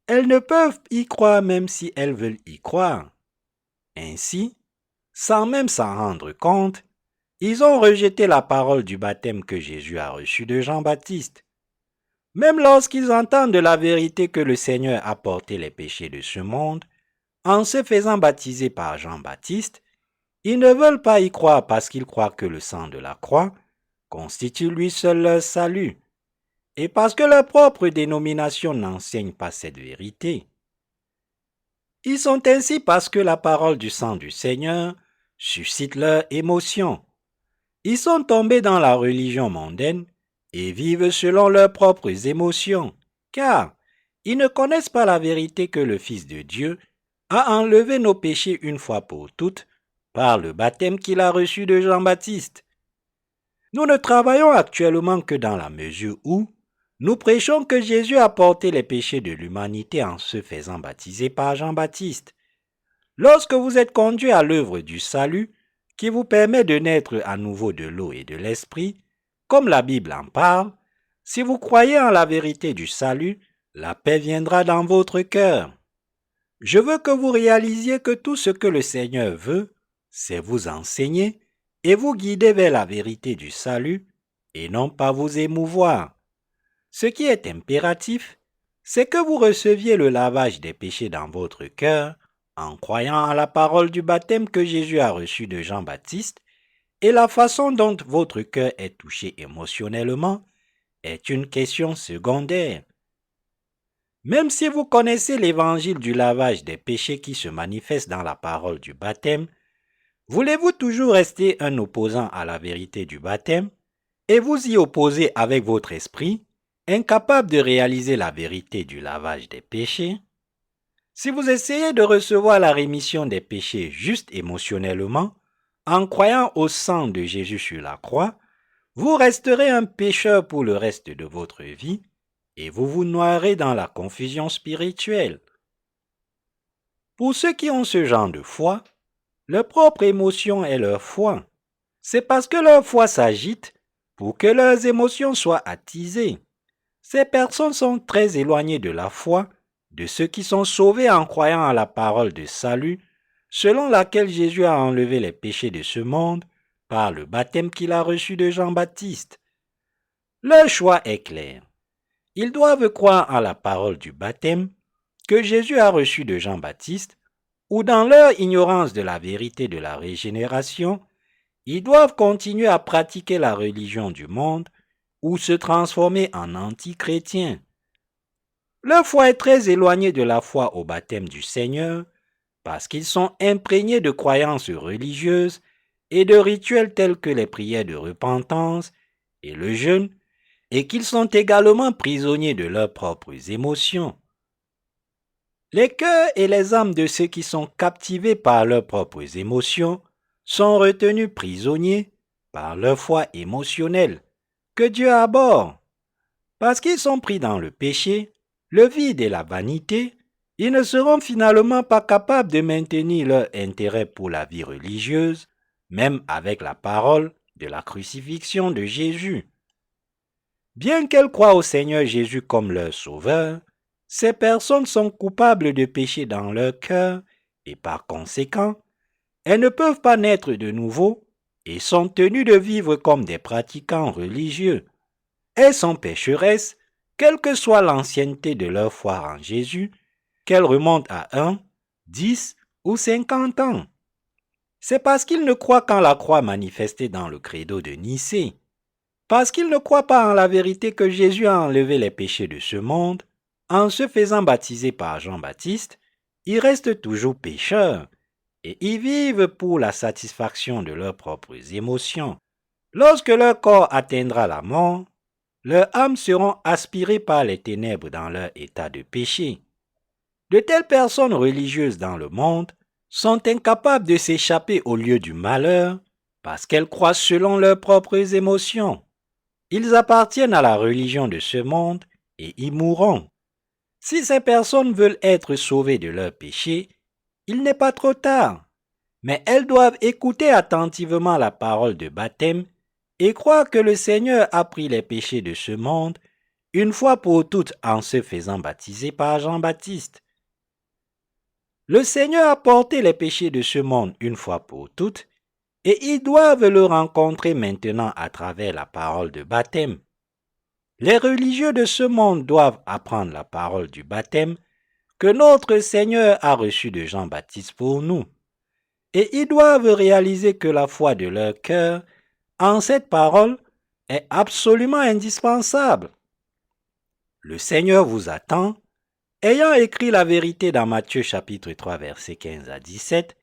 Speaker 1: elles ne peuvent y croire même si elles veulent y croire. Ainsi, sans même s'en rendre compte, Ils ont rejeté la parole du baptême que Jésus a reçu de Jean-Baptiste. Même lorsqu'ils entendent la vérité que le Seigneur a porté les péchés de ce monde, en se faisant baptiser par Jean-Baptiste, ils ne veulent pas y croire parce qu'ils croient que le sang de la croix constitue lui seul leur salut, et parce que leur propre dénomination n'enseigne pas cette vérité. Ils sont ainsi parce que la parole du sang du Seigneur suscite leur émotion. Ils sont tombés dans la religion mondaine et vivent selon leurs propres émotions, car ils ne connaissent pas la vérité que le Fils de Dieu a enlevé nos péchés une fois pour toutes par le baptême qu'il a reçu de Jean-Baptiste. Nous ne travaillons actuellement que dans la mesure où nous prêchons que Jésus a porté les péchés de l'humanité en se faisant baptiser par Jean-Baptiste. Lorsque vous êtes conduit à l'œuvre du salut, qui vous permet de naître à nouveau de l'eau et de l'esprit, comme la Bible en parle, si vous croyez en la vérité du salut, la paix viendra dans votre cœur. Je veux que vous réalisiez que tout ce que le Seigneur veut, c'est vous enseigner et vous guider vers la vérité du salut et non pas vous émouvoir. Ce qui est impératif, c'est que vous receviez le lavage des péchés dans votre cœur en croyant à la parole du baptême que Jésus a reçu de Jean-Baptiste, et la façon dont votre cœur est touché émotionnellement est une question secondaire. Même si vous connaissez l'évangile du lavage des péchés qui se manifeste dans la parole du baptême, voulez-vous toujours rester un opposant à la vérité du baptême et vous y opposer avec votre esprit, incapable de réaliser la vérité du lavage des péchés? Si vous essayez de recevoir la rémission des péchés juste émotionnellement, en croyant au sang de Jésus sur la croix, vous resterez un pécheur pour le reste de votre vie et vous vous noierez dans la confusion spirituelle. Pour ceux qui ont ce genre de foi, leur propre émotion est leur foi. C'est parce que leur foi s'agite pour que leurs émotions soient attisées. Ces personnes sont très éloignées de la foi de ceux qui sont sauvés en croyant à la parole de salut, selon laquelle Jésus a enlevé les péchés de ce monde par le baptême qu'il a reçu de Jean-Baptiste. Leur choix est clair. Ils doivent croire à la parole du baptême que Jésus a reçu de Jean-Baptiste, ou dans leur ignorance de la vérité de la régénération, ils doivent continuer à pratiquer la religion du monde ou se transformer en anti-chrétiens. Leur foi est très éloignée de la foi au baptême du Seigneur parce qu'ils sont imprégnés de croyances religieuses et de rituels tels que les prières de repentance et le jeûne, et qu'ils sont également prisonniers de leurs propres émotions. Les cœurs et les âmes de ceux qui sont captivés par leurs propres émotions sont retenus prisonniers par leur foi émotionnelle que Dieu abhorre. Parce qu'ils sont pris dans le péché, le vide et la vanité, ils ne seront finalement pas capables de maintenir leur intérêt pour la vie religieuse, même avec la parole de la crucifixion de Jésus. Bien qu'elles croient au Seigneur Jésus comme leur sauveur, ces personnes sont coupables de péché dans leur cœur et par conséquent, elles ne peuvent pas naître de nouveau et sont tenues de vivre comme des pratiquants religieux. Elles sont pécheresses, quelle que soit l'ancienneté de leur foi en Jésus, qu'elle remonte à 1, 10 ou 50 ans. C'est parce qu'ils ne croient qu'en la croix manifestée dans le credo de Nicée. Parce qu'ils ne croient pas en la vérité que Jésus a enlevé les péchés de ce monde, en se faisant baptiser par Jean-Baptiste, ils restent toujours pécheurs et ils vivent pour la satisfaction de leurs propres émotions. Lorsque leur corps atteindra la mort, leurs âmes seront aspirées par les ténèbres dans leur état de péché. De telles personnes religieuses dans le monde sont incapables de s'échapper au lieu du malheur parce qu'elles croient selon leurs propres émotions. Ils appartiennent à la religion de ce monde et y mourront. Si ces personnes veulent être sauvées de leurs péchés, il n'est pas trop tard, mais elles doivent écouter attentivement la parole de baptême et croire que le Seigneur a pris les péchés de ce monde une fois pour toutes en se faisant baptiser par Jean-Baptiste. Le Seigneur a porté les péchés de ce monde une fois pour toutes et ils doivent le rencontrer maintenant à travers la parole de baptême. Les religieux de ce monde doivent apprendre la parole du baptême que notre Seigneur a reçue de Jean-Baptiste pour nous. Et ils doivent réaliser que la foi de leur cœur en cette parole est absolument indispensable. Le Seigneur vous attend, ayant écrit la vérité dans Matthieu chapitre 3 versets 15 à 17,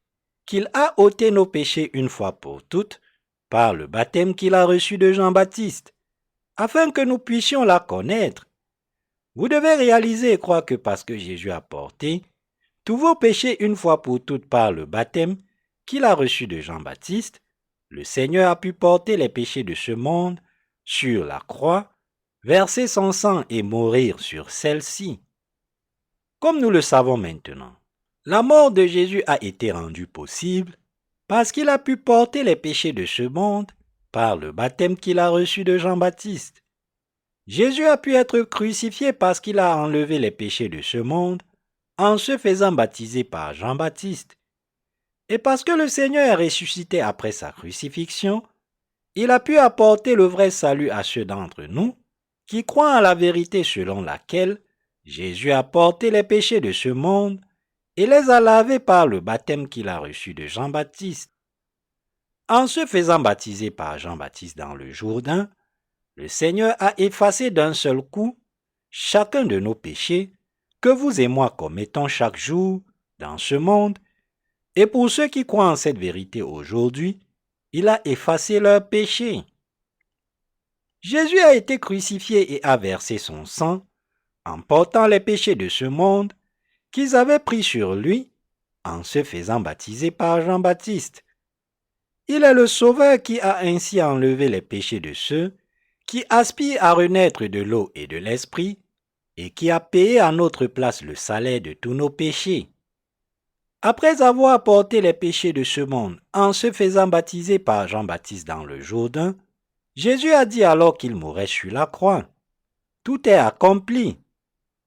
Speaker 1: qu'il a ôté nos péchés une fois pour toutes par le baptême qu'il a reçu de Jean-Baptiste, afin que nous puissions la connaître. Vous devez réaliser et croire que parce que Jésus a porté tous vos péchés une fois pour toutes par le baptême qu'il a reçu de Jean-Baptiste, le Seigneur a pu porter les péchés de ce monde sur la croix, verser son sang et mourir sur celle-ci. Comme nous le savons maintenant, la mort de Jésus a été rendue possible parce qu'il a pu porter les péchés de ce monde par le baptême qu'il a reçu de Jean-Baptiste. Jésus a pu être crucifié parce qu'il a enlevé les péchés de ce monde en se faisant baptiser par Jean-Baptiste. Et parce que le Seigneur est ressuscité après sa crucifixion, il a pu apporter le vrai salut à ceux d'entre nous qui croient à la vérité selon laquelle Jésus a porté les péchés de ce monde et les a lavés par le baptême qu'il a reçu de Jean-Baptiste. En se faisant baptiser par Jean-Baptiste dans le Jourdain, le Seigneur a effacé d'un seul coup chacun de nos péchés que vous et moi commettons chaque jour dans ce monde. Et pour ceux qui croient en cette vérité aujourd'hui, il a effacé leurs péchés. Jésus a été crucifié et a versé son sang en portant les péchés de ce monde qu'ils avaient pris sur lui en se faisant baptiser par Jean-Baptiste. Il est le Sauveur qui a ainsi enlevé les péchés de ceux qui aspirent à renaître de l'eau et de l'esprit et qui a payé à notre place le salaire de tous nos péchés. Après avoir porté les péchés de ce monde en se faisant baptiser par Jean-Baptiste dans le Jourdain, Jésus a dit alors qu'il mourrait sur la croix. Tout est accompli.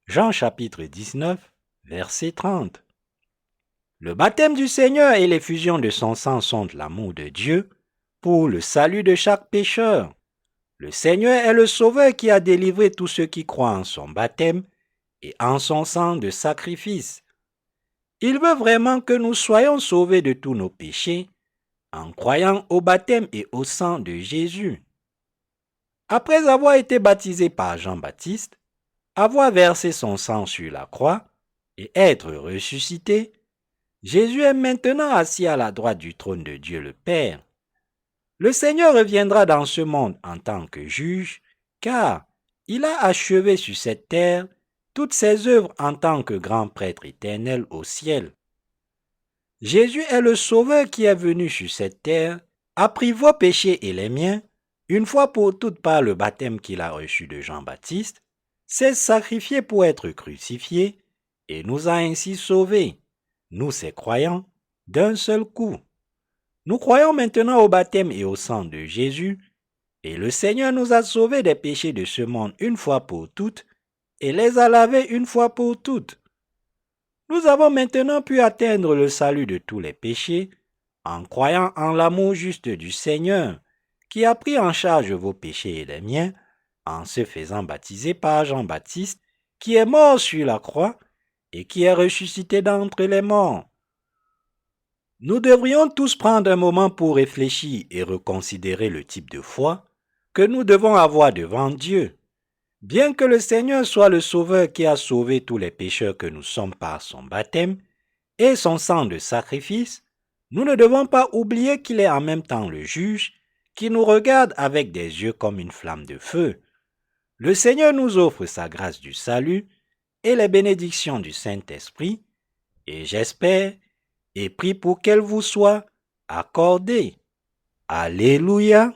Speaker 1: Jean chapitre 19, verset 30. Le baptême du Seigneur et l'effusion de son sang sont l'amour de Dieu pour le salut de chaque pécheur. Le Seigneur est le Sauveur qui a délivré tous ceux qui croient en son baptême et en son sang de sacrifice. Il veut vraiment que nous soyons sauvés de tous nos péchés en croyant au baptême et au sang de Jésus. Après avoir été baptisé par Jean-Baptiste, avoir versé son sang sur la croix et être ressuscité, Jésus est maintenant assis à la droite du trône de Dieu le Père. Le Seigneur reviendra dans ce monde en tant que juge, car il a achevé sur cette terre toutes ses œuvres en tant que grand prêtre éternel au ciel. Jésus est le Sauveur qui est venu sur cette terre, a pris vos péchés et les miens, une fois pour toutes par le baptême qu'il a reçu de Jean-Baptiste, s'est sacrifié pour être crucifié et nous a ainsi sauvés, nous ses croyants, d'un seul coup. Nous croyons maintenant au baptême et au sang de Jésus, et le Seigneur nous a sauvés des péchés de ce monde une fois pour toutes, et les a lavés une fois pour toutes. Nous avons maintenant pu atteindre le salut de tous les péchés en croyant en l'amour juste du Seigneur, qui a pris en charge vos péchés et les miens en se faisant baptiser par Jean-Baptiste, qui est mort sur la croix et qui est ressuscité d'entre les morts. Nous devrions tous prendre un moment pour réfléchir et reconsidérer le type de foi que nous devons avoir devant Dieu. Bien que le Seigneur soit le Sauveur qui a sauvé tous les pécheurs que nous sommes par son baptême et son sang de sacrifice, nous ne devons pas oublier qu'il est en même temps le juge qui nous regarde avec des yeux comme une flamme de feu. Le Seigneur nous offre sa grâce du salut et les bénédictions du Saint-Esprit, et j'espère et prie pour qu'elles vous soient accordées. Alléluia.